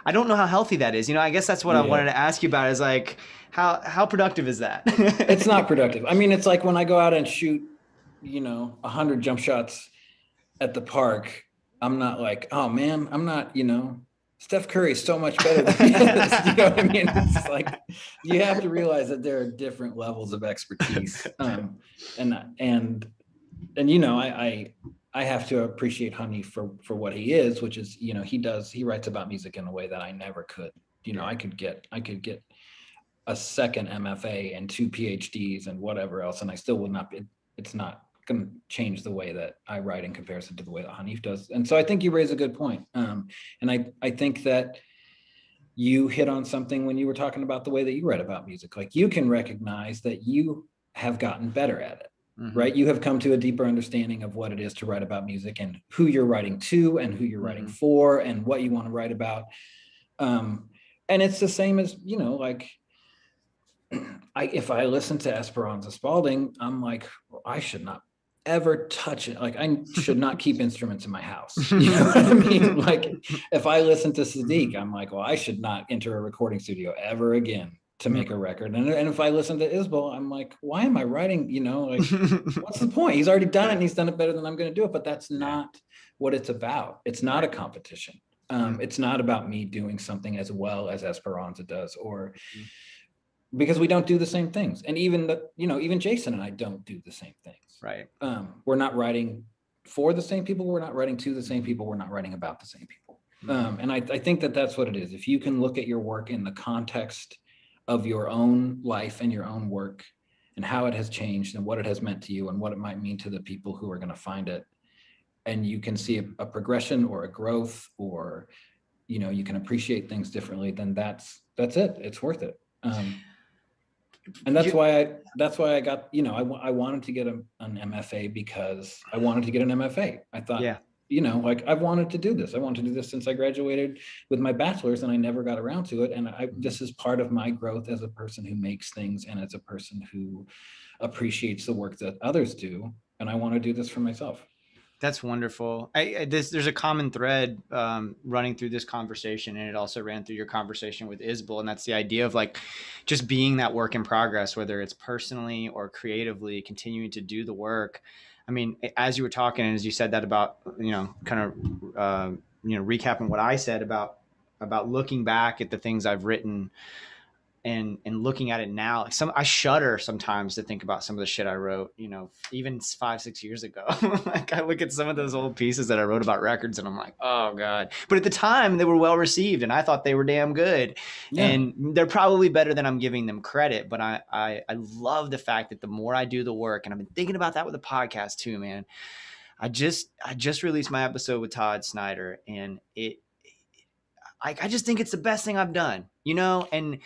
I don't know how healthy that is. I guess that's what I wanted to ask you about, is like, how productive is that? It's not productive. I mean, it's like when I go out and shoot 100 jump shots at the park, I'm not like, "Oh man, I'm not, Steph Curry is so much better than this." You know what I mean? It's like, you have to realize that there are different levels of expertise. I have to appreciate Honey for what he is, which is, he writes about music in a way that I never could. I could get a second MFA and 2 PhDs and whatever else, and I still would not be, it's not going to change the way that I write in comparison to the way that Hanif does. And so I think you raise a good point. And I think that you hit on something when you were talking about the way that you write about music. Like, you can recognize that you have gotten better at it, right? You have come to a deeper understanding of what it is to write about music, and who you're writing to, and who you're writing for, and what you want to write about. And it's the same as, if I listen to Esperanza Spalding, I'm like, well, I should not ever touch it. Like, I should not keep instruments in my house. You know what I mean? Like, if I listen to Sadiq, I'm like, well, I should not enter a recording studio ever again to make a record. And if I listen to Isbell, I'm like, why am I writing? What's the point? He's already done it, and he's done it better than I'm going to do it. But that's not what it's about. It's not a competition. It's not about me doing something as well as Esperanza does, or because we don't do the same things. And even Jason and I don't do the same things. Right. We're not writing for the same people. We're not writing to the same people. We're not writing about the same people. And I think that that's what it is. If you can look at your work in the context of your own life and your own work, and how it has changed, and what it has meant to you, and what it might mean to the people who are going to find it, and you can see a progression or a growth, or, you can appreciate things differently, then that's it. It's worth it. And that's why I got, I wanted to get an MFA, because I wanted to get an MFA. I thought, I've wanted to do this. I wanted to do this since I graduated with my bachelor's, and I never got around to it. And this is part of my growth as a person who makes things, and as a person who appreciates the work that others do. And I want to do this for myself. That's wonderful. There's a common thread running through this conversation, and it also ran through your conversation with Isbell, and that's the idea of like just being that work in progress, whether it's personally or creatively, continuing to do the work. I mean, as you were talking, and as you said that about, kind of recapping what I said about looking back at the things I've written and looking at it now. I shudder sometimes to think about some of the shit I wrote, even 5-6 years ago. Like I look at some of those old pieces that I wrote about records and I'm like, oh God. But at the time they were well received and I thought they were damn good. Yeah. And they're probably better than I'm giving them credit. But I love the fact that the more I do the work, and I've been thinking about that with the podcast too, man. I just released my episode with Todd Snyder, and I just think it's the best thing I've done, and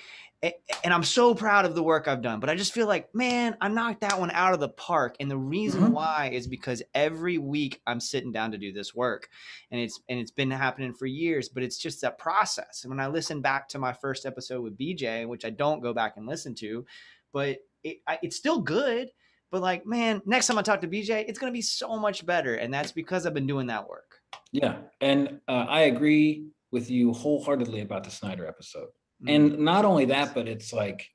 I'm so proud of the work I've done, but I just feel like, man, I knocked that one out of the park. And the reason why is because every week I'm sitting down to do this work, and it's been happening for years, but it's just that process. And when I listen back to my first episode with BJ, which I don't go back and listen to, but it's still good. But like, man, next time I talk to BJ, it's going to be so much better. And that's because I've been doing that work. Yeah. And I agree with you wholeheartedly about the Snyder episode. And not only that, but it's like,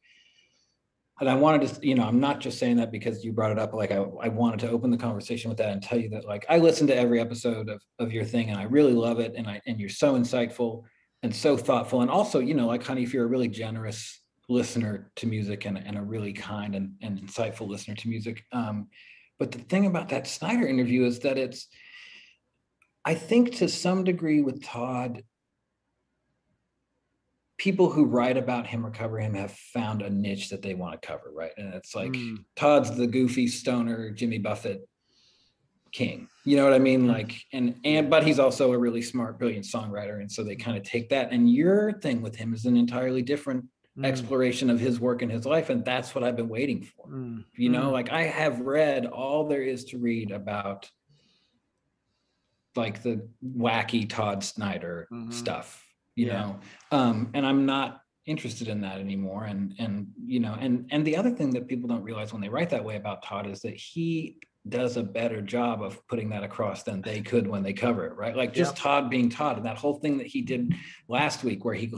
and I wanted to, I'm not just saying that because you brought it up. Like I wanted to open the conversation with that and tell you that, like, I listened to every episode of your thing and I really love it. And you're so insightful and so thoughtful. And also, like, honey, if you're a really generous listener to music and a really kind and insightful listener to music. But the thing about that Snyder interview is that I think to some degree with Todd, people who write about him or cover him have found a niche that they want to cover, right? And it's like Todd's the goofy stoner Jimmy Buffett king. You know what I mean? Like, but he's also a really smart, brilliant songwriter. And so they kind of take that. And your thing with him is an entirely different exploration of his work and his life. And that's what I've been waiting for. Like I have read all there is to read about like the wacky Todd Snyder stuff. You know, and I'm not interested in that anymore. And the other thing that people don't realize when they write that way about Todd is that he does a better job of putting that across than they could when they cover it, right? Like just Todd being Todd, and that whole thing that he did last week where he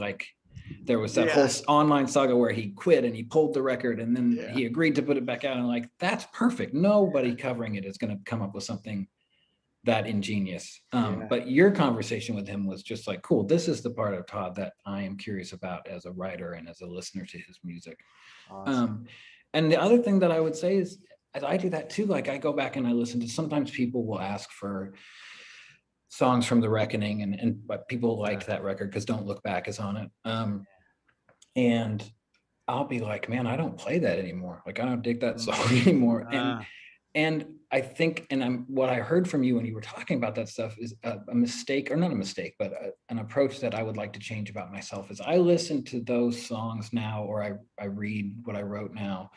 there was that whole online saga where he quit and he pulled the record and then he agreed to put it back out, and like, that's perfect. Nobody covering it is going to come up with something that ingenious. But your conversation with him was just like, cool, this is the part of Todd that I am curious about as a writer and as a listener to his music. Awesome. And the other thing that I would say is, as I do that too, like I go back and I listen to, sometimes people will ask for songs from The Reckoning, but people liked that record because Don't Look Back is on it. And I'll be like, man, I don't play that anymore. Like I don't dig that song anymore. And I think, what I heard from you when you were talking about that stuff is a mistake, or not a mistake, but an approach that I would like to change about myself is I listen to those songs now, or I read what I wrote now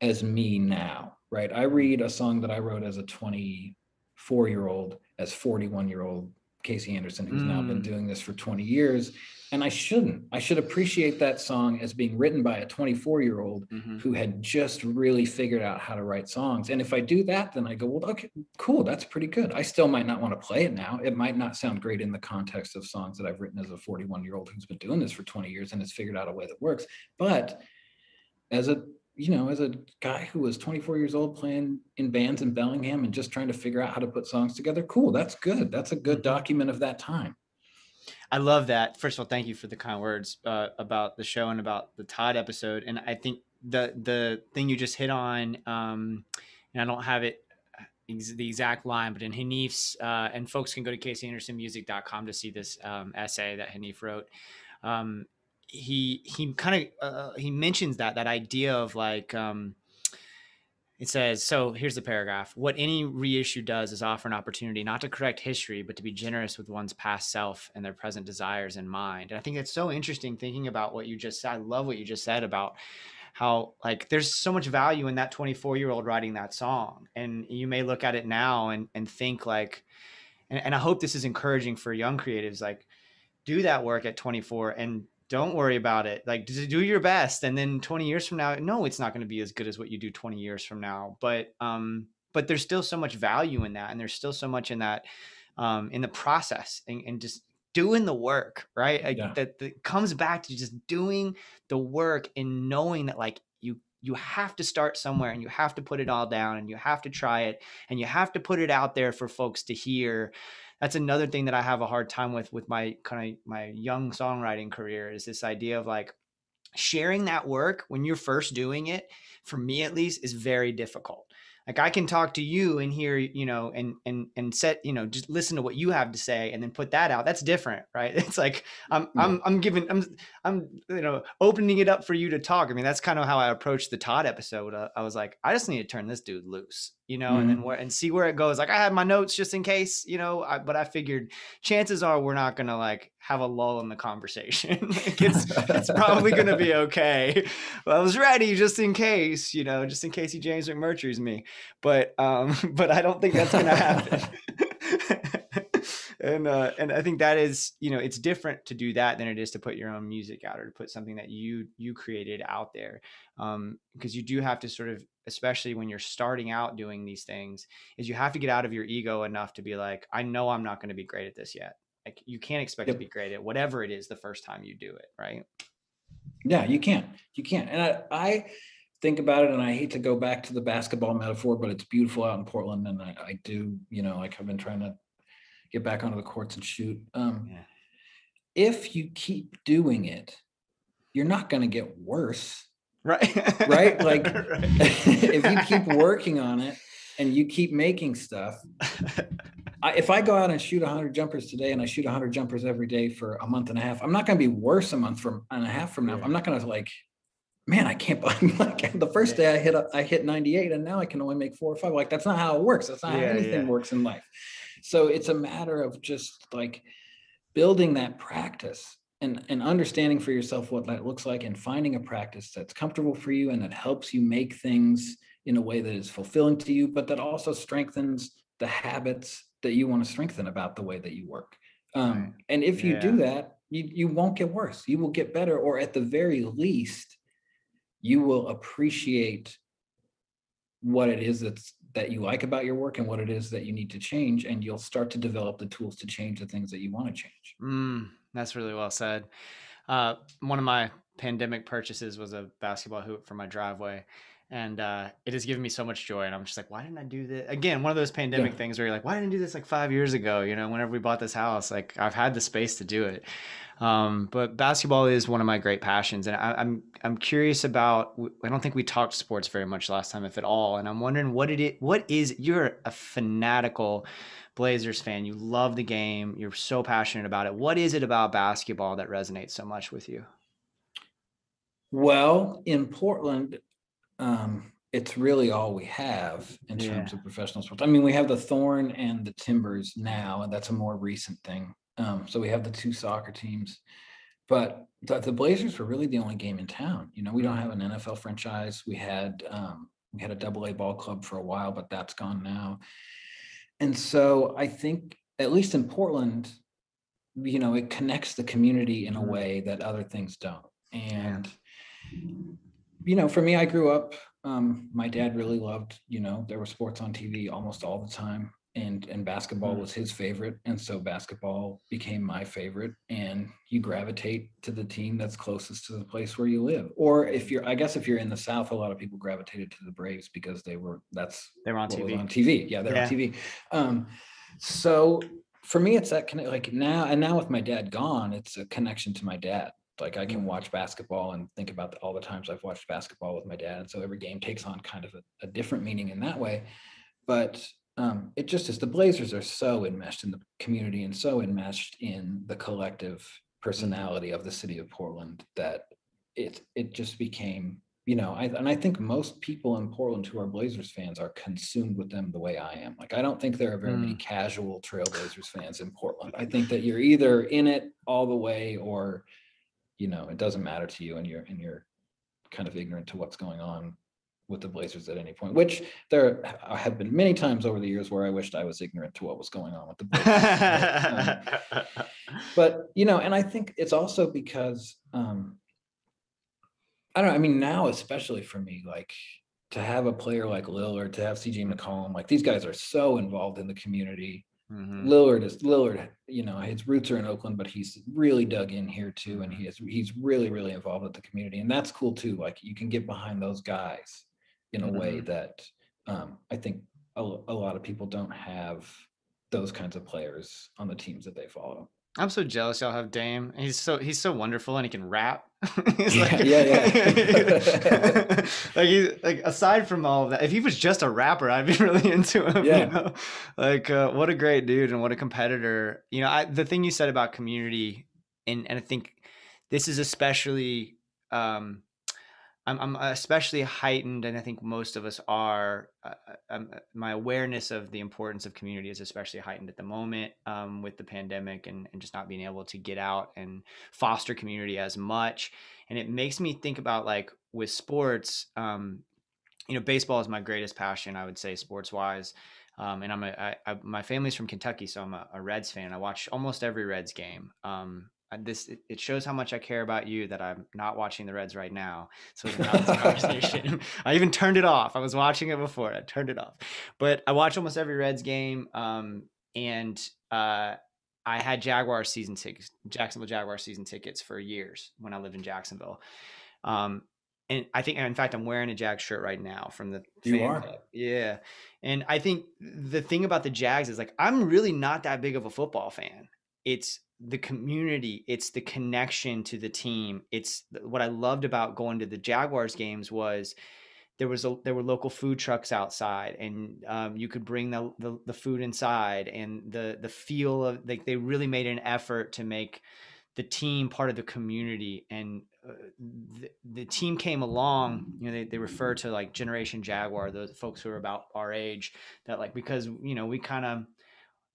as me now, right? I read a song that I wrote as a 24-year-old, as 41-year-old Kasey Anderson, who's now been doing this for 20 years. And I should appreciate that song as being written by a 24-year-old who had just really figured out how to write songs. And if I do that, then I go, well, okay, cool. That's pretty good. I still might not want to play it now. It might not sound great in the context of songs that I've written as a 41-year-old who's been doing this for 20 years and has figured out a way that works. But as a guy who was 24 years old playing in bands in Bellingham and just trying to figure out how to put songs together, cool. That's good. That's a good document of that time. I love that. First of all, thank you for the kind words about the show and about the Todd episode. And I think the thing you just hit on, and I don't have it the exact line, but in Hanif's, and folks can go to KaseyAndersonMusic.com to see this essay that Hanif wrote. He kind of he mentions that idea of like, it says, so here's the paragraph. What any reissue does is offer an opportunity not to correct history, but to be generous with one's past self and their present desires in mind. And I think it's so interesting thinking about what you just said. I love what you just said about how like there's so much value in that 24-year-old writing that song. And you may look at it now and think like, and I hope this is encouraging for young creatives, like do that work at 24 and don't worry about it. Like do your best. And then 20 years from now, no, it's not going to be as good as what you do 20 years from now. But there's still so much value in that. And there's still so much in that, in the process and just doing the work, right? That comes back to just doing the work and knowing that like you you have to start somewhere, and you have to put it all down, and you have to try it, and you have to put it out there for folks to hear. That's another thing that I have a hard time with my kind of my young songwriting career, is this idea of like sharing that work when you're first doing it, for me at least, is very difficult. Like I can talk to you and hear, and set, just listen to what you have to say and then put that out. That's different, right? It's like I'm opening it up for you to talk. I mean, that's kind of how I approached the Todd episode. I was like, I just need to turn this dude loose, and see where it goes. Like I had my notes just in case, but I figured chances are we're not gonna like have a lull in the conversation. It's probably gonna be okay. Well, I was ready just in case, just in case he James McMurtry's me. But I don't think that's gonna happen. And I think that is, it's different to do that than it is to put your own music out, or to put something that you created out there. Because you do have to sort of, especially when you're starting out doing these things, is you have to get out of your ego enough to be like, I know I'm not going to be great at this yet. Like you can't expect to be great at whatever it is the first time you do it, right? Yeah, you can't. And I think about it, and I hate to go back to the basketball metaphor, but it's beautiful out in Portland, and I do, like I've been trying to get back onto the courts and shoot. If you keep doing it, you're not going to get worse. Right. Right. Like if you keep working on it and you keep making stuff, if I go out and shoot 100 jumpers today, and I shoot 100 jumpers every day for a month and a half, I'm not going to be worse a month and a half from now. I'm not going to like, man, I can't believe like the first day I hit 98 and now I can only make 4 or 5. Like that's not how it works. That's not how anything works in life. So it's a matter of just like building that practice and understanding for yourself what that looks like, and finding a practice that's comfortable for you and that helps you make things in a way that is fulfilling to you, but that also strengthens the habits that you want to strengthen about the way that you work. And if you do that, you won't get worse. You will get better, or at the very least, you will appreciate what it is that you like about your work and what it is that you need to change, and you'll start to develop the tools to change the things that you want to change. That's really well said. One of my pandemic purchases was a basketball hoop for my driveway, and it has given me so much joy. And I'm just like, why didn't I do this? Again, one of those pandemic things where you're like, why didn't I do this like 5 years ago? Whenever we bought this house, like I've had the space to do it. But basketball is one of my great passions, and I'm curious about. I don't think we talked sports very much last time, if at all. And I'm wondering what is. You're a fanatical Blazers fan. You love the game. You're so passionate about it. What is it about basketball that resonates so much with you? Well, in Portland, it's really all we have in terms of professional sports. I mean, we have the Thorn and the Timbers now, and that's a more recent thing. So we have the 2 soccer teams, but the Blazers were really the only game in town. We don't have an NFL franchise. We had a AA ball club for a while, but that's gone now. And so I think, at least in Portland, it connects the community in a way that other things don't. And, for me, I grew up, my dad really loved, there were sports on TV almost all the time. And basketball was his favorite. And so basketball became my favorite. And you gravitate to the team that's closest to the place where you live. Or if you're in the South, a lot of people gravitated to the Braves because they were on TV. Yeah, they're on TV. So for me, it's that like now with my dad gone, it's a connection to my dad. Like I can watch basketball and think about all the times I've watched basketball with my dad. And so every game takes on kind of a different meaning in that way. But it just is, the Blazers are so enmeshed in the community and so enmeshed in the collective personality of the city of Portland that it just became, I think most people in Portland who are Blazers fans are consumed with them the way I am. Like, I don't think there are very many casual Trailblazers fans in Portland. I think that you're either in it all the way or, it doesn't matter to you and you're kind of ignorant to what's going on with the Blazers at any point, which there have been many times over the years where I wished I was ignorant to what was going on with the Blazers. But, and I think it's also because, I don't know, I mean, now, especially for me, like to have a player like Lil or to have CJ McCollum, like these guys are so involved in the community. Lillard, you know, his roots are in Oakland, but he's really dug in here too. And he's really, really involved with the community. And that's cool too. Like you can get behind those guys in a way that I think a lot of people don't have those kinds of players on the teams that they follow. I'm so jealous y'all have Dame. He's so wonderful and he can rap. He's yeah. Like he's like, aside from all of that, if he was just a rapper, I'd be really into him. Yeah. You know? Like what a great dude and what a competitor. You know, the thing you said about community, and I think this is especially I'm especially heightened, and I think most of us are. My awareness of the importance of community is especially heightened at the moment with the pandemic and just not being able to get out and foster community as much. And it makes me think about, like, with sports, you know, baseball is my greatest passion, I would say, sports wise. And my family's from Kentucky, so I'm a Reds fan. I watch almost every Reds game. It shows how much I care about you that I'm not watching the Reds right now. So it's about this conversation. I even turned it off. I was watching it before. I turned it off. But I watch almost every Reds game. And I had Jacksonville Jaguars season tickets for years when I lived in Jacksonville. And I think, in fact, I'm wearing a Jag shirt right now from the fan club. Yeah. And I think the thing about the Jags is, like, I'm really not that big of a football fan. It's the community, it's the connection to the team. It's what I loved about going to the Jaguars games was there were local food trucks outside, and you could bring the food inside, and the feel of, like, they really made an effort to make the team part of the community. And the team came along, you know, they refer to, like, Generation Jaguar, those folks who are about our age, that, like, because, you know, we kind of,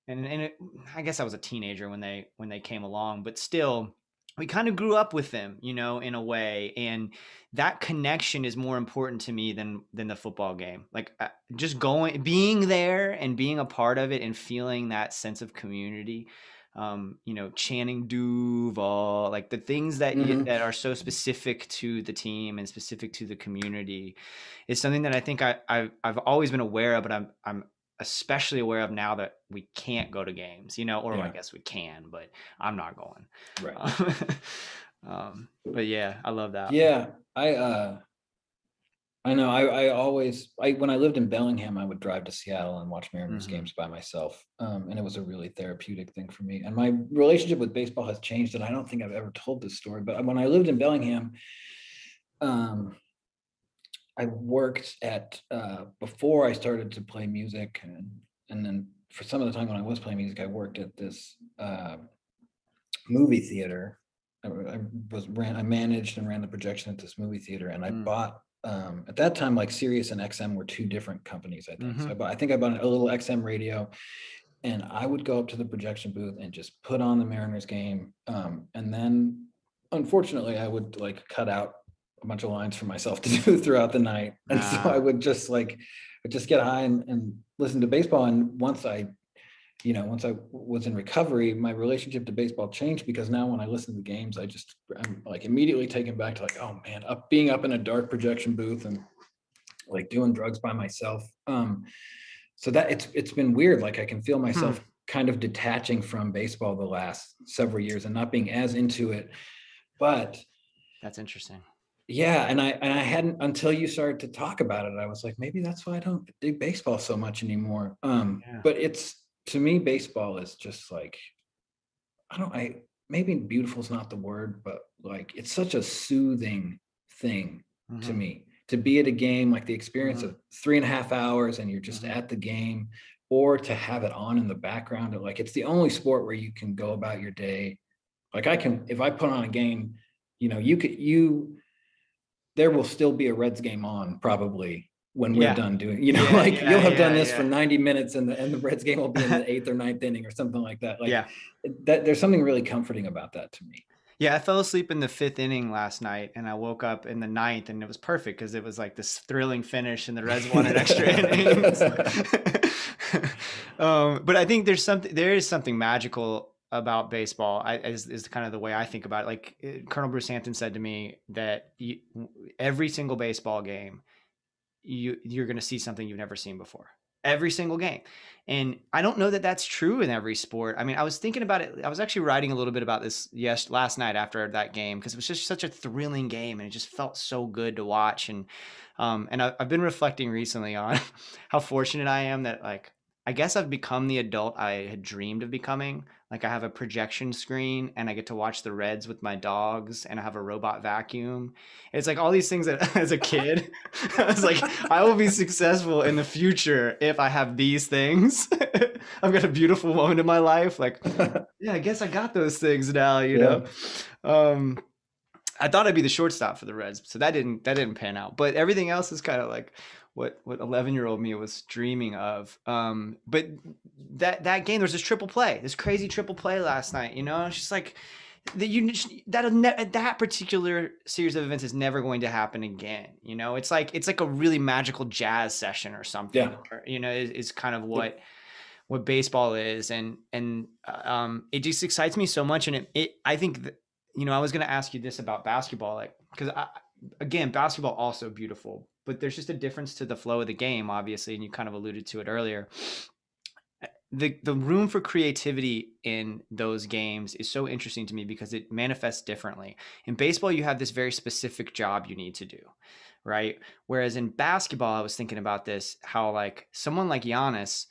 I guess I was a teenager when they came along, but still we kind of grew up with them, you know, in a way. And that connection is more important to me than the football game. Like, just being there and being a part of it and feeling that sense of community, you know, chanting Duval, like the things that that are so specific to the team and specific to the community is something that I think I've always been aware of, but I'm especially aware of now that we can't go to games, you know, or I guess we can, but I'm not going. Right. But yeah, I love that. Yeah. I know when I lived in Bellingham, I would drive to Seattle and watch Mariners games by myself. And it was a really therapeutic thing for me. And my relationship with baseball has changed. And I don't think I've ever told this story, but when I lived in Bellingham, I worked at before I started to play music, and then for some of the time when I was playing music, I worked at this movie theater. I managed and ran the projection at this movie theater, and I bought at that time, like, Sirius and XM were two different companies, I think. So I think I bought a little XM radio, and I would go up to the projection booth and just put on the Mariners game, and then unfortunately I would, like, cut out a bunch of lines for myself to do throughout the night. And so I would just get high and listen to baseball. And once I was in recovery, my relationship to baseball changed, because now when I listen to the games, I'm like immediately taken back to, like, oh man, being up in a dark projection booth and, like, doing drugs by myself. So that it's been weird. Like, I can feel myself kind of detaching from baseball the last several years and not being as into it. But that's interesting. Yeah, and I hadn't, until you started to talk about it, I was like, maybe that's why I don't dig baseball so much anymore. But to me, baseball is just like, maybe beautiful is not the word, but, like, it's such a soothing thing to me to be at a game, like the experience of 3.5 hours and you're just at the game, or to have it on in the background. Like, it's the only sport where you can go about your day. Like, if I put on a game, you know, there will still be a Reds game on probably when we're done doing, you know, you'll have done this for 90 minutes and the Reds game will be in the 8th or 9th inning or something like that. Like, that there's something really comforting about that to me. Yeah, I fell asleep in the 5th inning last night, and I woke up in the 9th, and it was perfect because it was like this thrilling finish, and the Reds won an extra innings. But I think there is something magical about baseball. Is kind of the way I think about it. Like, Colonel Bruce Hampton said to me that every single baseball game, you're going to see something you've never seen before. every single game. And I don't know that that's true in every sport. I mean, I was thinking about it. I was actually writing a little bit about this last night after that game, because it was just such a thrilling game and it just felt so good to watch. And I've been reflecting recently on how fortunate I am that, like, I guess I've become the adult I had dreamed of becoming. Like, I have a projection screen and I get to watch the Reds with my dogs, and I have a robot vacuum. It's like all these things that as a kid, I was like, I will be successful in the future if I have these things. I've got a beautiful woman in my life. Like, yeah, I guess I got those things now, you know? I thought I'd be the shortstop for the Reds, so that didn't pan out. But everything else is kind of like what 11-year-old me was dreaming of. But that game, there was this crazy triple play last night. You know, it's just like that particular series of events is never going to happen again. You know, it's like a really magical jazz session or something. Yeah. Or, you know, is kind of what baseball is, and it just excites me so much. And I think that, you know, I was going to ask you this about basketball, like, because again, basketball also beautiful, but there's just a difference to the flow of the game, obviously, and you kind of alluded to it earlier. The room for creativity in those games is so interesting to me because it manifests differently. In baseball, you have this very specific job you need to do, right? Whereas in basketball, I was thinking about this, how like someone like Giannis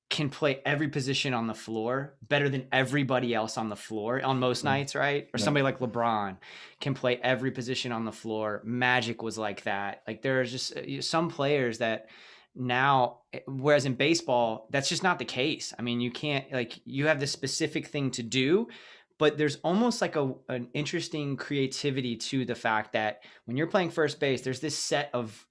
can play every position on the floor better than everybody else on the floor on most nights, right? Or somebody like LeBron can play every position on the floor. Magic was like that. Like, there are just some players that now, whereas in baseball, that's just not the case. I mean, you can't, like, you have this specific thing to do, but there's almost like an interesting creativity to the fact that when you're playing first base, there's this set of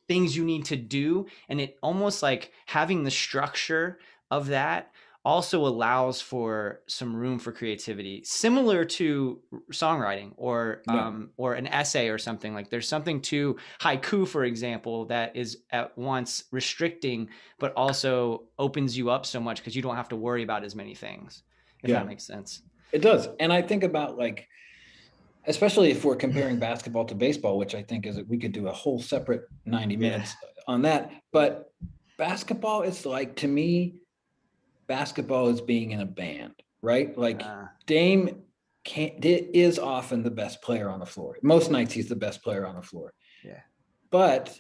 things you need to do. And it almost like having the structure of that also allows for some room for creativity, similar to songwriting or an essay or something. Like, there's something to haiku, for example, that is at once restricting, but also opens you up so much because you don't have to worry about as many things, if that makes sense. It does. And I think about, like, especially if we're comparing basketball to baseball, which I think is that we could do a whole separate 90 minutes on that. But basketball is like, to me, basketball is being in a band, right? Like, Dame is often the best player on the floor. Most nights he's the best player on the floor. Yeah. But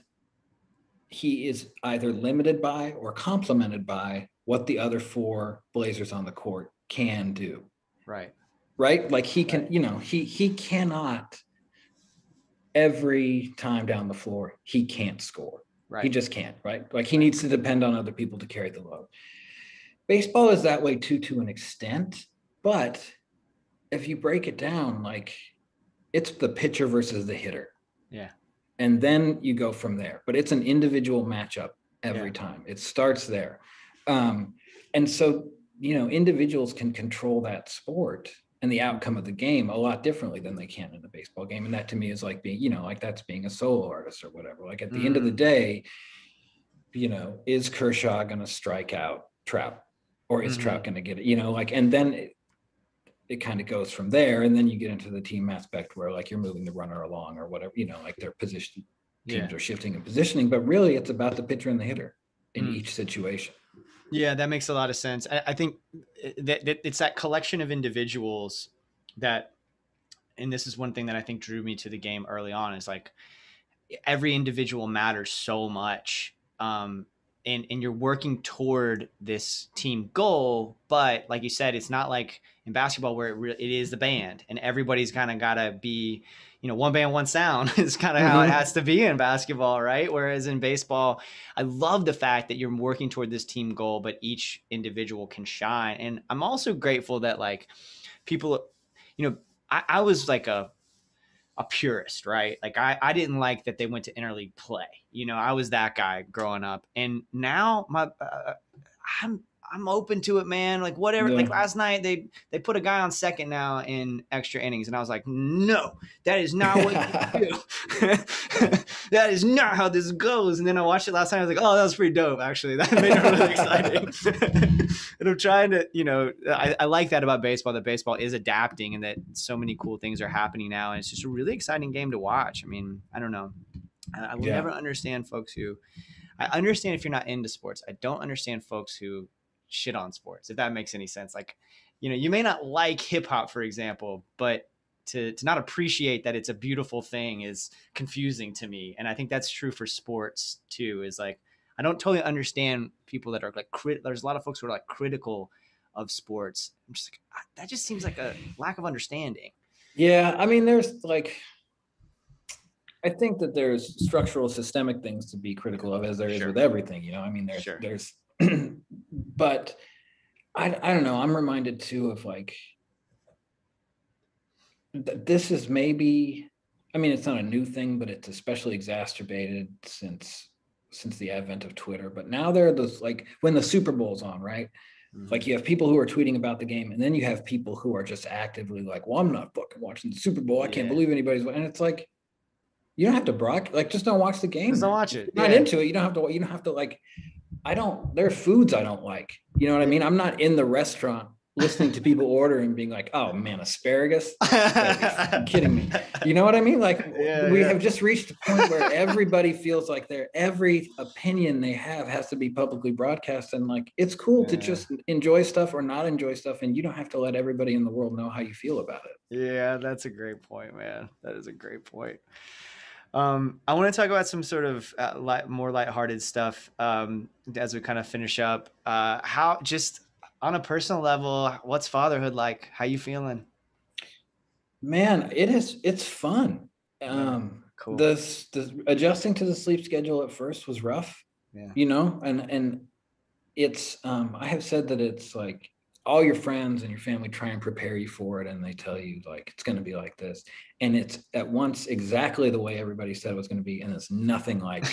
he is either limited by or complemented by what the other four Blazers on the court can do. Right. Like, he can, you know, he cannot every time down the floor, he can't score. Right. He just can't. Right. Like, he needs to depend on other people to carry the load. Baseball is that way too, to an extent. But if you break it down, like, it's the pitcher versus the hitter. Yeah. And then you go from there. But it's an individual matchup every time. It starts there. And so, you know, individuals can control that sport and the outcome of the game a lot differently than they can in a baseball game. And that, to me, is like being, you know, like, that's being a solo artist or whatever. Like, at the end of the day, you know, is Kershaw going to strike out Trout, or is Trout going to get it, you know, like, and then it kind of goes from there. And then you get into the team aspect where, like, you're moving the runner along or whatever, you know, like, their position teams are shifting and positioning, but really it's about the pitcher and the hitter in each situation. Yeah, that makes a lot of sense. I think that it's that collection of individuals that, and this is one thing that I think drew me to the game early on, is like, every individual matters so much. And you're working toward this team goal, but like you said, it's not like in basketball where it is the band and everybody's kind of got to be, you know, one band, one sound is kind of how it has to be in basketball, right? Whereas in baseball, I love the fact that you're working toward this team goal, but each individual can shine. And I'm also grateful that, like, people, you know, I was like a purist, right? Like, I didn't like that they went to interleague play. You know, I was that guy growing up, and now I'm open to it, man. Like, whatever. Like, last night they put a guy on second now in extra innings, and I was like, no, that is not what you do. That is not how this goes. And then I watched it last night. I was like, oh, that was pretty dope, actually. That made it really exciting. And I'm trying to, you know, I like that about baseball, that baseball is adapting and that so many cool things are happening now. And it's just a really exciting game to watch. I mean, I don't know. I will never understand folks who, I understand if you're not into sports. I don't understand folks who shit on sports, if that makes any sense. Like, you may not like hip hop, for example, but to not appreciate that it's a beautiful thing is confusing to me. And I think that's true for sports too, is like, I don't totally understand people that are like, there's a lot of folks who are like critical of sports. I'm just like, that just seems like a lack of understanding. Yeah. I mean, there's like, I think that there's structural systemic things to be critical of, as there is with everything, I mean, there's, but I don't know. I'm reminded too of like, this is maybe, I mean, it's not a new thing, but it's especially exacerbated since the advent of Twitter. But now there are those, like when the Super Bowl's on, right? Like you have people who are tweeting about the game, and then you have people who are just actively like, well, I'm not fucking watching the Super Bowl. I can't believe anybody's, and it's like, you don't have to like, just don't watch the game. Just don't watch it. If you're not into it. You don't have to like, there are foods I don't like. You know what I mean? I'm not in the restaurant listening to people order and being like, oh man, asparagus? You're kidding me. You know what I mean? Like we have just reached a point where everybody feels like every opinion they have has to be publicly broadcast. And like, it's cool to just enjoy stuff or not enjoy stuff. And you don't have to let everybody in the world know how you feel about it. Yeah, that's a great point, man. That is a great point. I want to talk about some sort of more lighthearted stuff as we kind of finish up. How, just on a personal level, what's fatherhood like? How you feeling? Man, it's fun. Cool. The adjusting to the sleep schedule at first was rough, and it's, I have said that it's like all your friends and your family try and prepare you for it. And they tell you like, it's going to be like this. And it's at once exactly the way everybody said it was going to be. And it's nothing like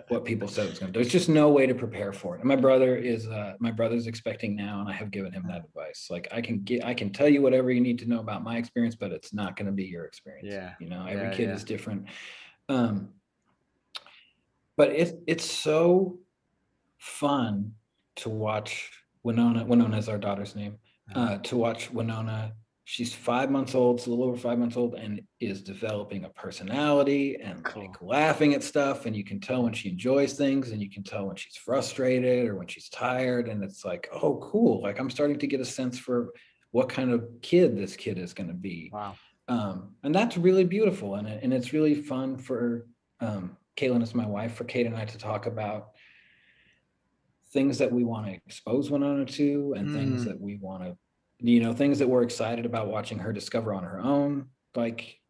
what people said it was going to do. There's just no way to prepare for it. And my brother's expecting now. And I have given him that advice. Like I can tell you whatever you need to know about my experience, but it's not going to be your experience. Every kid is different. But it's so fun to watch Winona is our daughter's name. To watch Winona, she's 5 months old, it's a little over 5 months old, and is developing a personality and like laughing at stuff. And you can tell when she enjoys things, and you can tell when she's frustrated or when she's tired. And it's like, oh, cool. Like I'm starting to get a sense for what kind of kid this kid is going to be. Wow. And that's really beautiful. And it's really fun for Kaylin is my wife, for Kate and I to talk about things that we want to expose Winona to, and things that we want to, things that we're excited about watching her discover on her own. Like,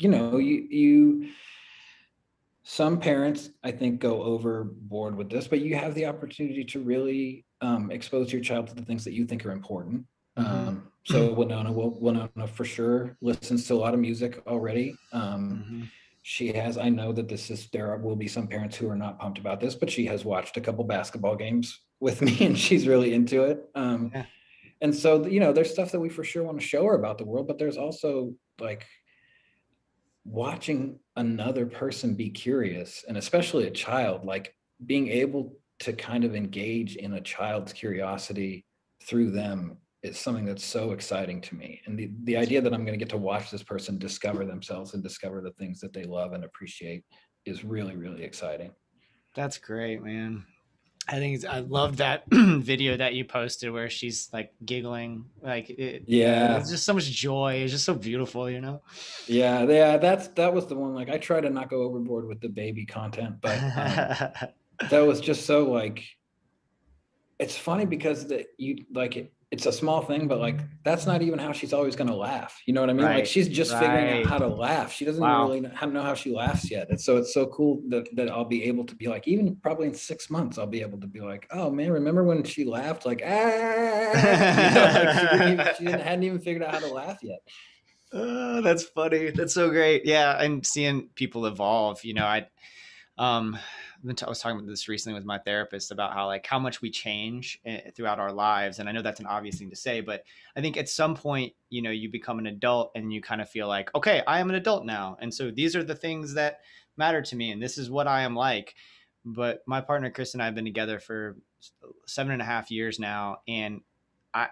some parents, I think, go overboard with this, but you have the opportunity to really expose your child to the things that you think are important. So Winona for sure listens to a lot of music already. She has, I know that there will be some parents who are not pumped about this, but she has watched a couple basketball games with me and she's really into it. And so, there's stuff that we for sure want to show her about the world, but there's also like watching another person be curious, and especially a child, like being able to kind of engage in a child's curiosity through them is something that's so exciting to me. And the idea that I'm going to get to watch this person discover themselves and discover the things that they love and appreciate is really, really exciting. That's great, man. I love that video that you posted where she's like giggling, like it's just so much joy. It's just so beautiful, Yeah. That was the one. Like I try to not go overboard with the baby content, but that was just so like, it's funny because it's a small thing, but like that's not even how she's always going to laugh. You know what I mean? Right. Like she's just figuring out how to laugh. She doesn't really know how she laughs yet. And so it's so cool that I'll be able to be like, even probably in 6 months, I'll be able to be like, oh man, remember when she laughed? Like, she hadn't even figured out how to laugh yet. Oh, that's funny. That's so great. Yeah. And seeing people evolve, I was talking about this recently with my therapist about how much we change throughout our lives. And I know that's an obvious thing to say, but I think at some point, you become an adult and you kind of feel like, okay, I am an adult now. And so these are the things that matter to me. And this is what I am like. But my partner, Chris, and I have been together for 7.5 years now. And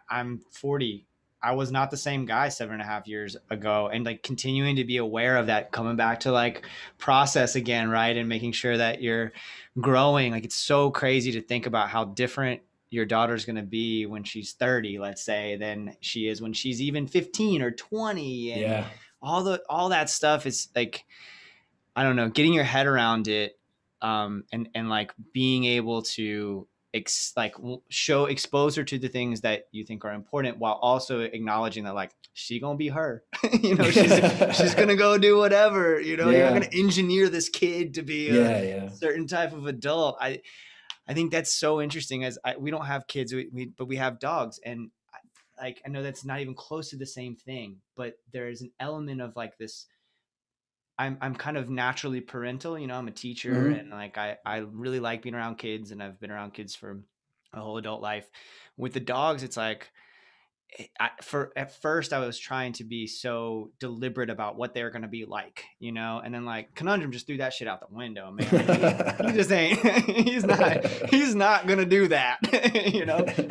I'm 40. I was not the same guy 7.5 years ago, and like continuing to be aware of that, coming back to like process again, right? And making sure that you're growing. Like it's so crazy to think about how different your daughter's going to be when she's 30, let's say, than she is when she's even 15 or 20. And all that stuff is like, I don't know, getting your head around it, and like being able to expose her to the things that you think are important, while also acknowledging that like she gonna be her, she's gonna go do whatever, you're not gonna engineer this kid to be a certain type of adult. I think that's so interesting. We don't have kids, but we have dogs, and I know that's not even close to the same thing, but there is an element of like this. I'm kind of naturally parental, I'm a teacher, and like I really like being around kids, and I've been around kids for a whole adult life. With the dogs, it's like at first I was trying to be so deliberate about what they're going to be like, and then like Conundrum just threw that shit out the window, man. He just ain't, he's not going to do that.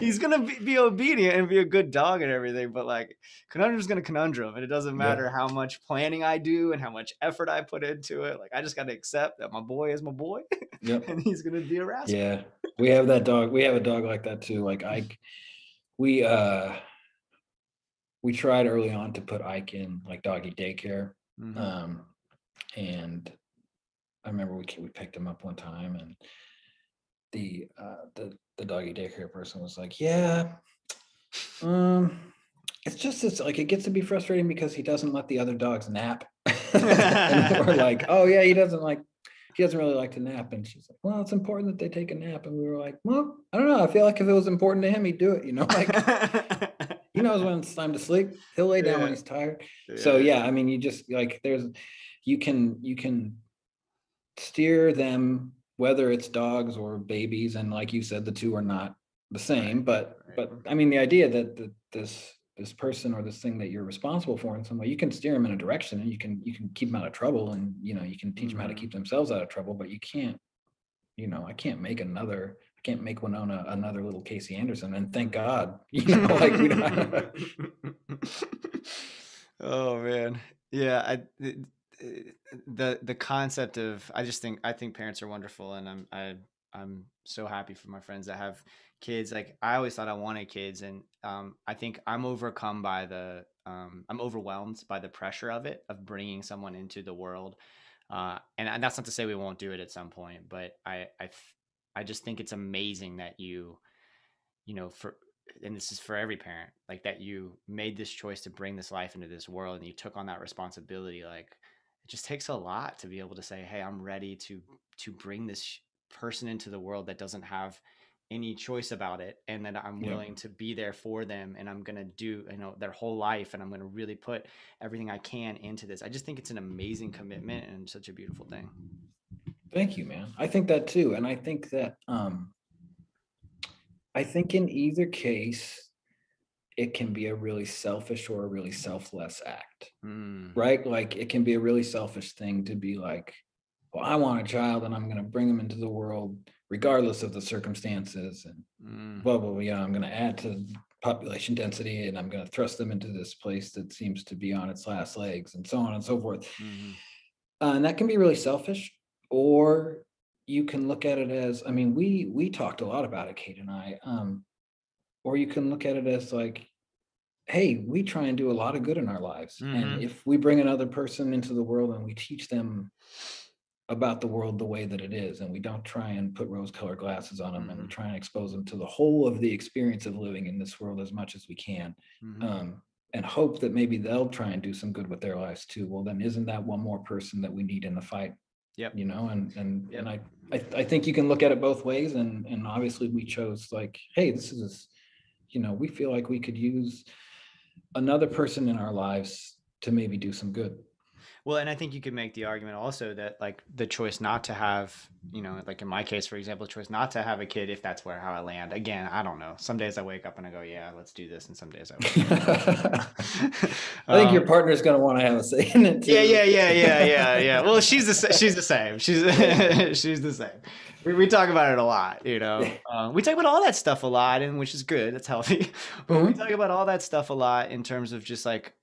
He's going to be obedient and be a good dog and everything. But like Conundrum's going to Conundrum, and it doesn't matter how much planning I do and how much effort I put into it. Like I just got to accept that my boy is my boy. And he's going to be a rascal. Yeah. We have that dog. We have a dog like that too. Like we tried early on to put Ike in like doggy daycare. And I remember we picked him up one time, and the doggy daycare person was like, it's like, it gets to be frustrating because he doesn't let the other dogs nap. And we're like, oh yeah, he doesn't really like to nap. And she's like, well, it's important that they take a nap. And we were like, well, I don't know. I feel like if it was important to him, he'd do it, like he knows when it's time to sleep. He'll lay down when he's tired. So I mean, you just like, you can steer them, whether it's dogs or babies. And like you said, the two are not the same, but I mean, the idea that this person or this thing that you're responsible for in some way, you can steer them in a direction, and you can keep them out of trouble, and you can teach them how to keep themselves out of trouble, but you can't, I can't make Winona another little Kasey Anderson, and thank God, like we don't. Oh man. Yeah. The concept of, I think parents are wonderful, and I'm so happy for my friends that have kids. Like I always thought I wanted kids, and I think I'm overwhelmed by the pressure of bringing someone into the world, and that's not to say we won't do it at some point, but I just think it's amazing that and this is for every parent, like that you made this choice to bring this life into this world, and you took on that responsibility. Like it just takes a lot to be able to say, hey, I'm ready to bring this person into the world that doesn't have any choice about it, and that I'm willing to be there for them, and I'm going to do, their whole life, and I'm going to really put everything I can into this. I just think it's an amazing commitment and such a beautiful thing. Thank you, man. I think that too. And I think that, I think in either case, it can be a really selfish or a really selfless act, right? Like it can be a really selfish thing to be like, well, I want a child, and I'm going to bring them into the world regardless of the circumstances, and blah, blah, blah. I'm going to add to population density, and I'm going to thrust them into this place that seems to be on its last legs, and so on and so forth. And that can be really selfish. Or you can look at it as, I mean, we talked a lot about it, Kate and I, or you can look at it as like, hey, we try and do a lot of good in our lives. And if we bring another person into the world and we teach them about the world the way that it is, and we don't try and put rose-colored glasses on them, and we try and expose them to the whole of the experience of living in this world as much as we can, and hope that maybe they'll try and do some good with their lives too, well, then isn't that one more person that we need in the fight? And I think you can look at it both ways, and obviously we chose like, hey, this is, we feel like we could use another person in our lives to maybe do some good. Well, and I think you could make the argument also that like the choice not to have, like in my case, for example, the choice not to have a kid, if that's how I land. Again, I don't know. Some days I wake up and I go, yeah, let's do this. And some days I wake up. I think your partner's going to want to have a say in it too. Yeah. Well, she's the same. She's the same. we talk about it a lot, you know. We talk about all that stuff a lot, and which is good. That's healthy. But we talk about all that stuff a lot in terms of just like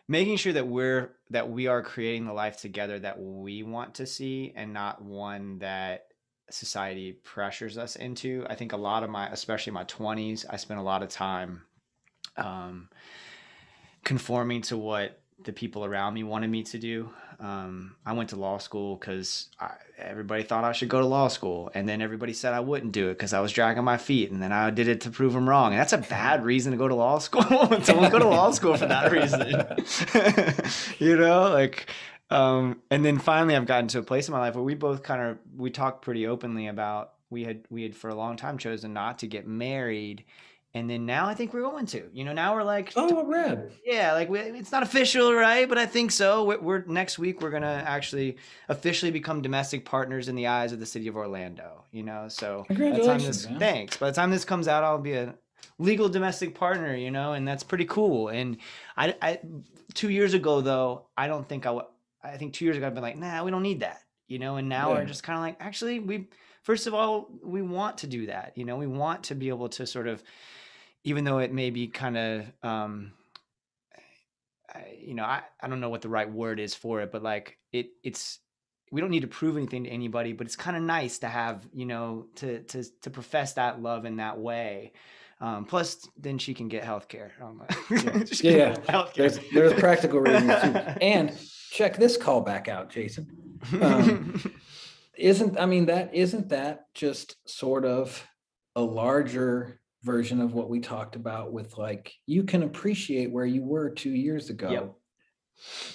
making sure that we are creating the life together that we want to see, and not one that society pressures us into. I think a lot of especially my 20s, I spent a lot of time conforming to what the people around me wanted me to do. I went to law school because everybody thought I should go to law school, and then everybody said I wouldn't do it because I was dragging my feet, and then I did it to prove them wrong. And that's a bad reason to go to law school. Someone go to law school for that reason, you know, like. And then finally, I've gotten to a place in my life where we talked pretty openly about we had for a long time chosen not to get married. And then now I think we're going to, you know, now we're like, oh, rad. Yeah, like it's not official, right? But I think so. We're next week, we're going to actually officially become domestic partners in the eyes of the city of Orlando, you know? So congratulations, man. Thanks. By the time this comes out, I'll be a legal domestic partner, you know, and that's pretty cool. And I 2 years ago, though, I think 2 years ago, I've been like, nah, we don't need that, you know? And now we're just kind of like, actually, first of all, we want to do that, you know? We want to be able to sort of, even though it may be kind of, you know, I don't know what the right word is for it, but like it's, we don't need to prove anything to anybody, but it's kind of nice to have, you know, to profess that love in that way. Plus, then she can get healthcare. Yeah. Healthcare. There's practical reasons too. And check this callback out, Jason. Isn't that just sort of a larger version of what we talked about with, like, you can appreciate where you were 2 years ago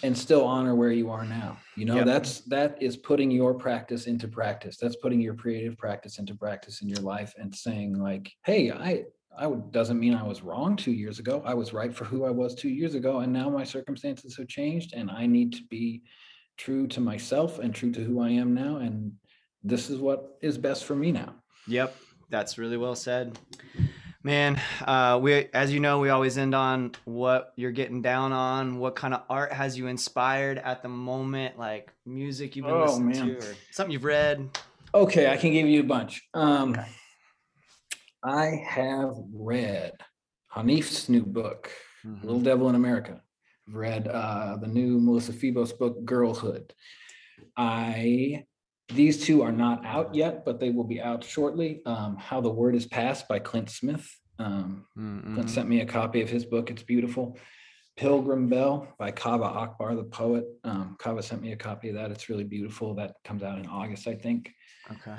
and still honor where you are now, you know? That is putting your practice into practice. That's putting your creative practice into practice in your life, and saying like, hey, doesn't mean I was wrong 2 years ago. I was right for who I was 2 years ago, and now my circumstances have changed, and I need to be true to myself and true to who I am now, and this is what is best for me now. Yep, that's really well said. Man, as you know, we always end on what you're getting down on. What kind of art has you inspired at the moment? Like music you've been listening to, or something you've read? Okay, I can give you a bunch. I have read Hanif's new book, Little Devil in America. I've read the new Melissa Febos book, Girlhood. These two are not out yet, but they will be out shortly. How the Word is Passed by Clint Smith. Clint sent me a copy of his book. It's beautiful. Pilgrim Bell by Kaveh Akbar, the poet. Kaveh sent me a copy of that. It's really beautiful. That comes out in August, I think. Okay.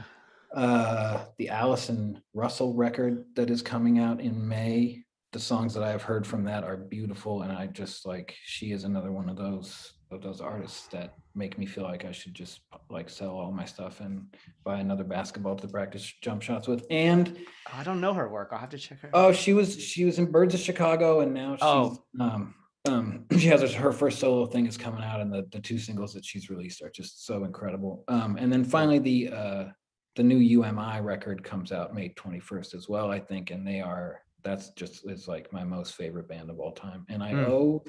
The Allison Russell record that is coming out in May. The songs that I have heard from that are beautiful, and I just like, she is another one of those artists that make me feel like I should just like sell all my stuff and buy another basketball to practice jump shots with. And I don't know her work. I'll have to check her out. Oh, she was in Birds of Chicago, and now she's she has her first solo thing is coming out, and the two singles that she's released are just so incredible. And then finally the new UMI record comes out May 21st as well, I think, and it's like my most favorite band of all time. And I owe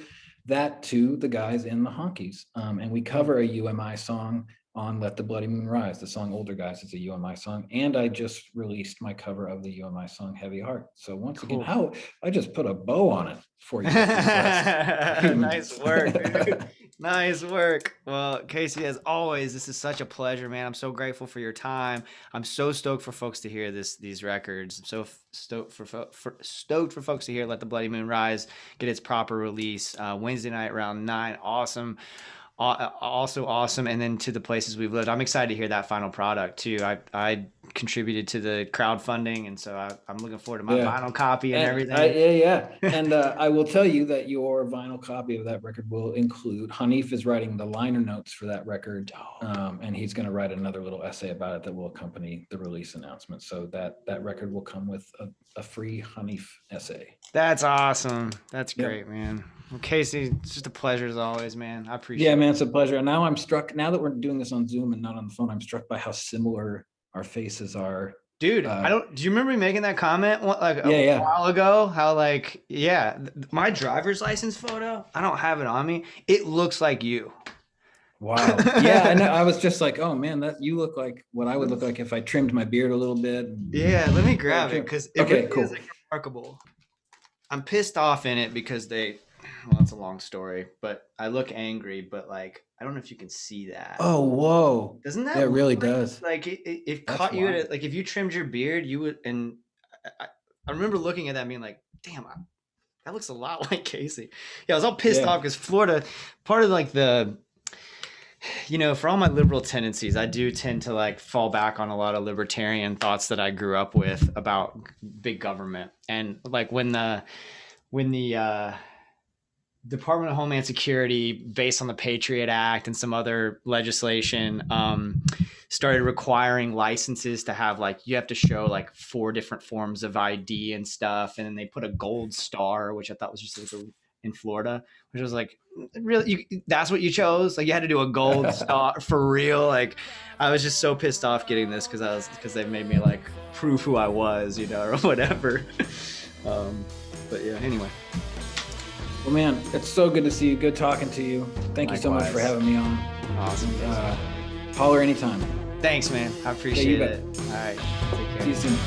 that to the guys in the Honkies. And we cover a UMI song on Let the Bloody Moon Rise. The song Older Guys is a UMI song. And I just released my cover of the UMI song Heavy Heart. So once again, I just put a bow on it for you. Nice work, dude. Nice work. Well, Kasey, as always, this is such a pleasure, man. I'm so grateful for your time. I'm so stoked for folks to hear these records. I'm so stoked for folks to hear Let the Bloody Moon Rise get its proper release Wednesday night around 9. Awesome. Also awesome. And then To the Places We've Lived. I'm excited to hear that final product too. I contributed to the crowdfunding, and so I'm looking forward to my vinyl copy and everything. And I will tell you that your vinyl copy of that record will include, Hanif is writing the liner notes for that record, and he's going to write another little essay about it that will accompany the release announcement. So that record will come with a free Hanif essay. That's awesome. That's great, man. Well, Kasey, it's just a pleasure as always, man. I appreciate it. Yeah, man, it's a pleasure. And now I'm struck, now that we're doing this on Zoom and not on the phone, I'm struck by how similar our faces are. Dude, do you remember me making that comment like a while ago? How like, my driver's license photo, I don't have it on me. It looks like you. Wow. Yeah, I know. I was just like, oh man, that you look like what I would look like if I trimmed my beard a little bit. Yeah, let me grab it because it Okay, really cool. is like remarkable. I'm pissed off in it because well, it's a long story, but I look angry, but like, I don't know if you can see that. Oh, whoa. Doesn't that Yeah, it look really like, does. like it That's caught you at wild. it, like if you trimmed your beard, you would, and I remember looking at that and being like, damn, that looks a lot like Kasey. Yeah, I was all pissed off because Florida, part of like for all my liberal tendencies, I do tend to like fall back on a lot of libertarian thoughts that I grew up with about big government. And like when the Department of Homeland Security, based on the Patriot Act and some other legislation, started requiring licenses to have like, you have to show like 4 different forms of ID and stuff. And then they put a gold star, which I thought was just like in Florida, which was like, really, that's what you chose? Like you had to do a gold star for real? Like I was just so pissed off getting this because they made me like prove who I was, or whatever. But yeah, anyway. Well, man, it's so good to see you. Good talking to you. Thank you so much for having me on. Awesome. Holler anytime. Thanks, man. I appreciate it. All right. Take care. See you soon.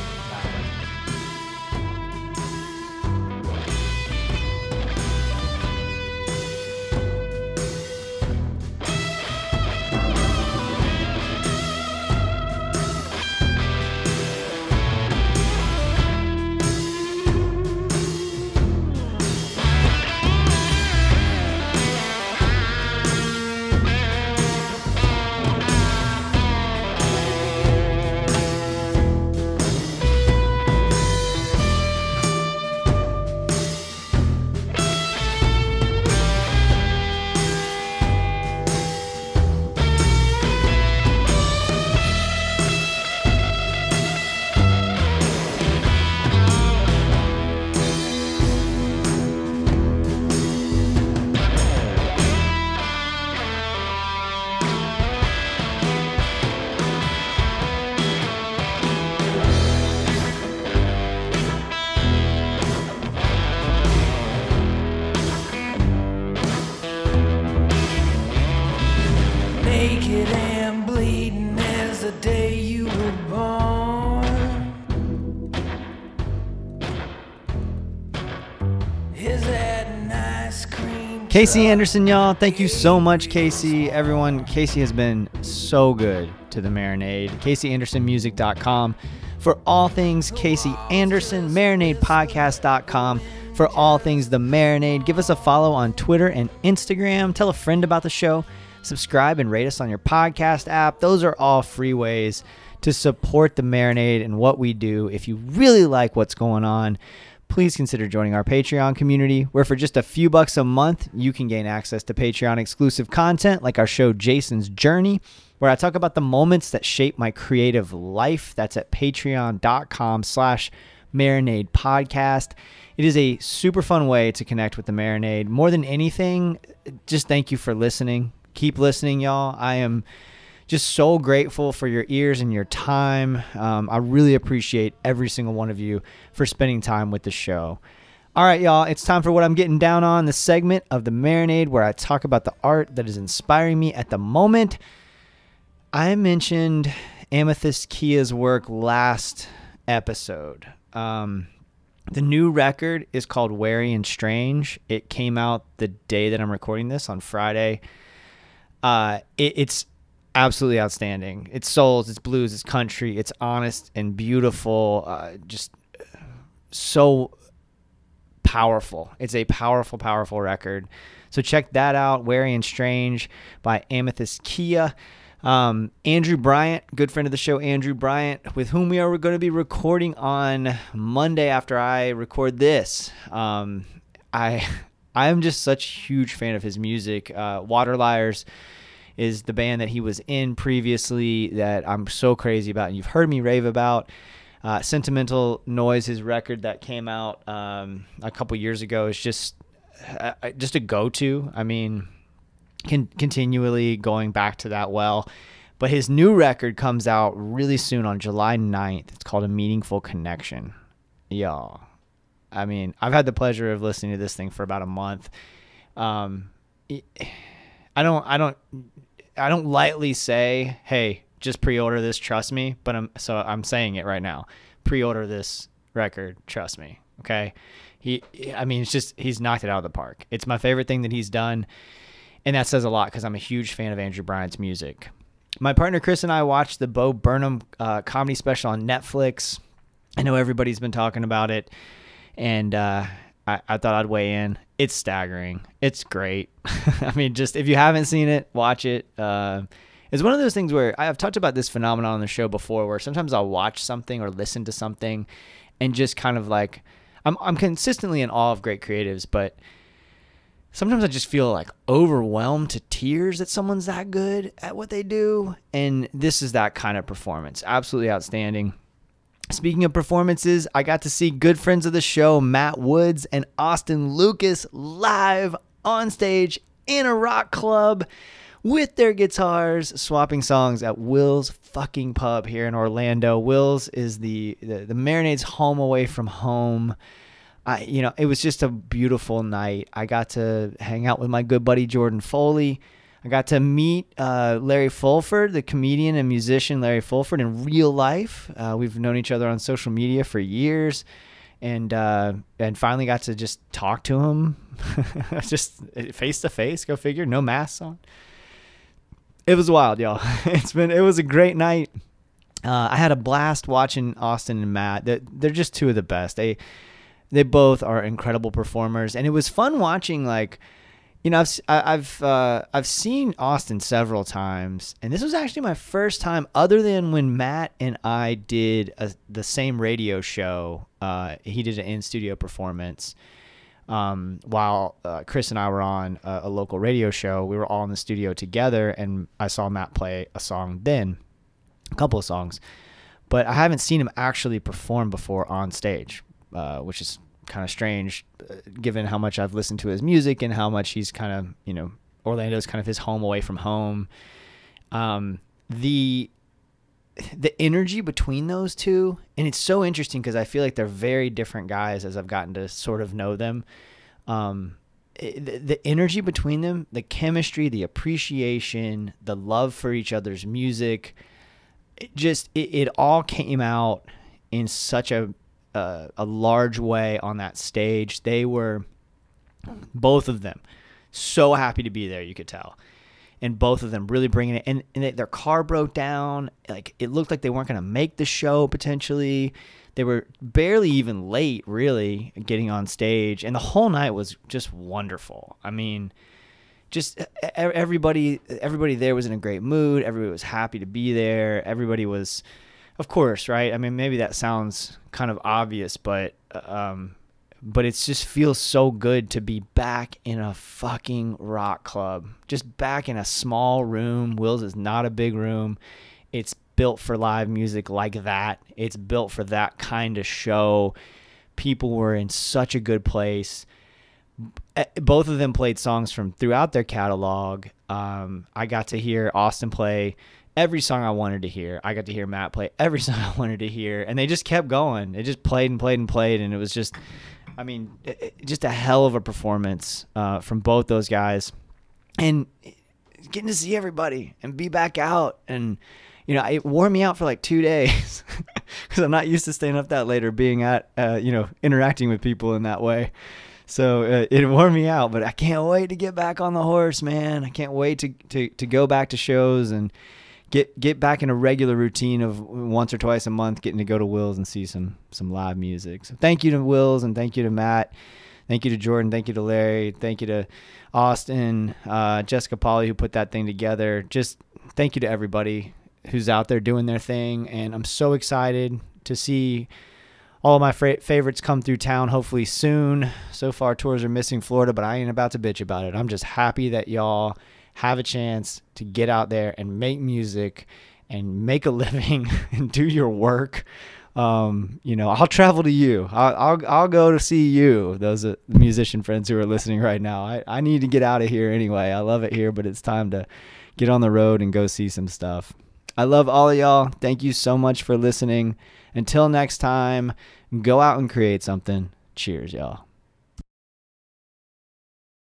Naked and bleeding as the day you were born. Is that an ice cream? Kasey Anderson, y'all. Thank you so much, Kasey. Everyone, Kasey has been so good to the Marinade. KaseyAndersonMusic.com for all things Kasey Anderson. MarinadePodcast.com for all things The Marinade. Give us a follow on Twitter and Instagram. Tell a friend about the show. Subscribe and rate us on your podcast app. Those are all free ways to support the Marinade and what we do. If you really like what's going on, please consider joining our Patreon community, where for just a few bucks a month, you can gain access to Patreon exclusive content like our show Jason's Journey, where I talk about the moments that shape my creative life. That's at patreon.com/Marinade Podcast. It is a super fun way to connect with the Marinade. More than anything, just thank you for listening. Keep listening, y'all. I am just so grateful for your ears and your time. I really appreciate every single one of you for spending time with the show. All right, y'all. It's time for what I'm getting down on, the segment of the Marinade where I talk about the art that is inspiring me at the moment. I mentioned Amethyst Kia's work last episode. The new record is called Wary and Strange. It came out the day that I'm recording this, on Friday. It's absolutely outstanding. It's souls, it's blues, it's country, it's honest and beautiful. Just so powerful. It's a powerful, powerful record. So check that out. Wary and Strange by Amethyst Kia. Andrew Bryant, good friend of the show, Andrew Bryant, with whom we are going to be recording on Monday after I record this. I am just such a huge fan of his music. Waterliers is the band that he was in previously that I'm so crazy about, and you've heard me rave about. Sentimental Noise, his record that came out a couple years ago, is just a go-to. I mean, continually going back to that well. But his new record comes out really soon on July 9th. It's called A Meaningful Connection. Y'all, I mean, I've had the pleasure of listening to this thing for about a month. I don't don't lightly say, hey, just pre-order this, trust me, but I'm saying it right now. Pre-order this record, trust me. Okay. He's knocked it out of the park. It's my favorite thing that he's done. And that says a lot because I'm a huge fan of Andrew Bryant's music. My partner Chris and I watched the Bo Burnham comedy special on Netflix. I know everybody's been talking about it, and I thought I'd weigh in. It's staggering. It's great. I mean, just if you haven't seen it, watch it. It's one of those things where I've talked about this phenomenon on the show before, where sometimes I'll watch something or listen to something and just kind of like, I'm consistently in awe of great creatives, but sometimes I just feel like overwhelmed to tears that someone's that good at what they do. And this is that kind of performance. Absolutely outstanding. Speaking of performances, I got to see good friends of the show, Matt Woods and Austin Lucas, live on stage in a rock club with their guitars, swapping songs at Will's fucking pub here in Orlando. Will's is the Marinade's home away from home. It was just a beautiful night. I got to hang out with my good buddy Jordan Foley. I got to meet Larry Fulford, the comedian and musician Larry Fulford, in real life. We've known each other on social media for years, and finally got to just talk to him, just face to face. Go figure. No masks on. It was wild, y'all. It was a great night. I had a blast watching Austin and Matt. They're just two of the best. They both are incredible performers, and it was fun watching. Like, I've seen Austin several times, and this was actually my first time, other than when Matt and I did the same radio show. He did an in-studio performance. While Chris and I were on a local radio show. We were all in the studio together, and I saw Matt play a couple of songs, but I haven't seen him actually perform before on stage, which is kind of strange given how much I've listened to his music and how much he's kind of, Orlando's kind of his home away from home. The energy between those two, and it's so interesting because I feel like they're very different guys as I've gotten to sort of know them. The energy between them, the chemistry, the appreciation, the love for each other's music, it all came out in such a large way on that stage. They were, both of them, so happy to be there, you could tell. And both of them really bringing it. And their car broke down. Like, it looked like they weren't going to make the show potentially. They were barely even late, really, getting on stage. And the whole night was just wonderful. I mean, just everybody there was in a great mood. Everybody was happy to be there. Everybody was, of course, right? I mean, maybe that sounds kind of obvious, but it just feels so good to be back in a fucking rock club. Just back in a small room. Will's is not a big room. It's built for live music like that. It's built for that kind of show. People were in such a good place. Both of them played songs from throughout their catalog. I got to hear Austin play every song I wanted to hear. I got to hear Matt play every song I wanted to hear. And they just kept going. They just played and played and played. And it was just, just a hell of a performance from both those guys. And getting to see everybody and be back out. And, it wore me out for like 2 days because I'm not used to staying up that late or being at, interacting with people in that way. So it wore me out, but I can't wait to get back on the horse, man. I can't wait to go back to shows and get back in a regular routine of once or twice a month getting to go to Will's and see some live music. So thank you to Will's, and thank you to Matt. Thank you to Jordan. Thank you to Larry. Thank you to Austin, Jessica Polly, who put that thing together. Just thank you to everybody who's out there doing their thing. And I'm so excited to see all of my favorites come through town, hopefully soon. So far, tours are missing Florida, but I ain't about to bitch about it. I'm just happy that y'all have a chance to get out there and make music and make a living and do your work. I'll travel to you. I'll go to see you. Those are the musician friends who are listening right now. I need to get out of here anyway. I love it here, but it's time to get on the road and go see some stuff. I love all of y'all. Thank you so much for listening. Until next time, go out and create something. Cheers, y'all.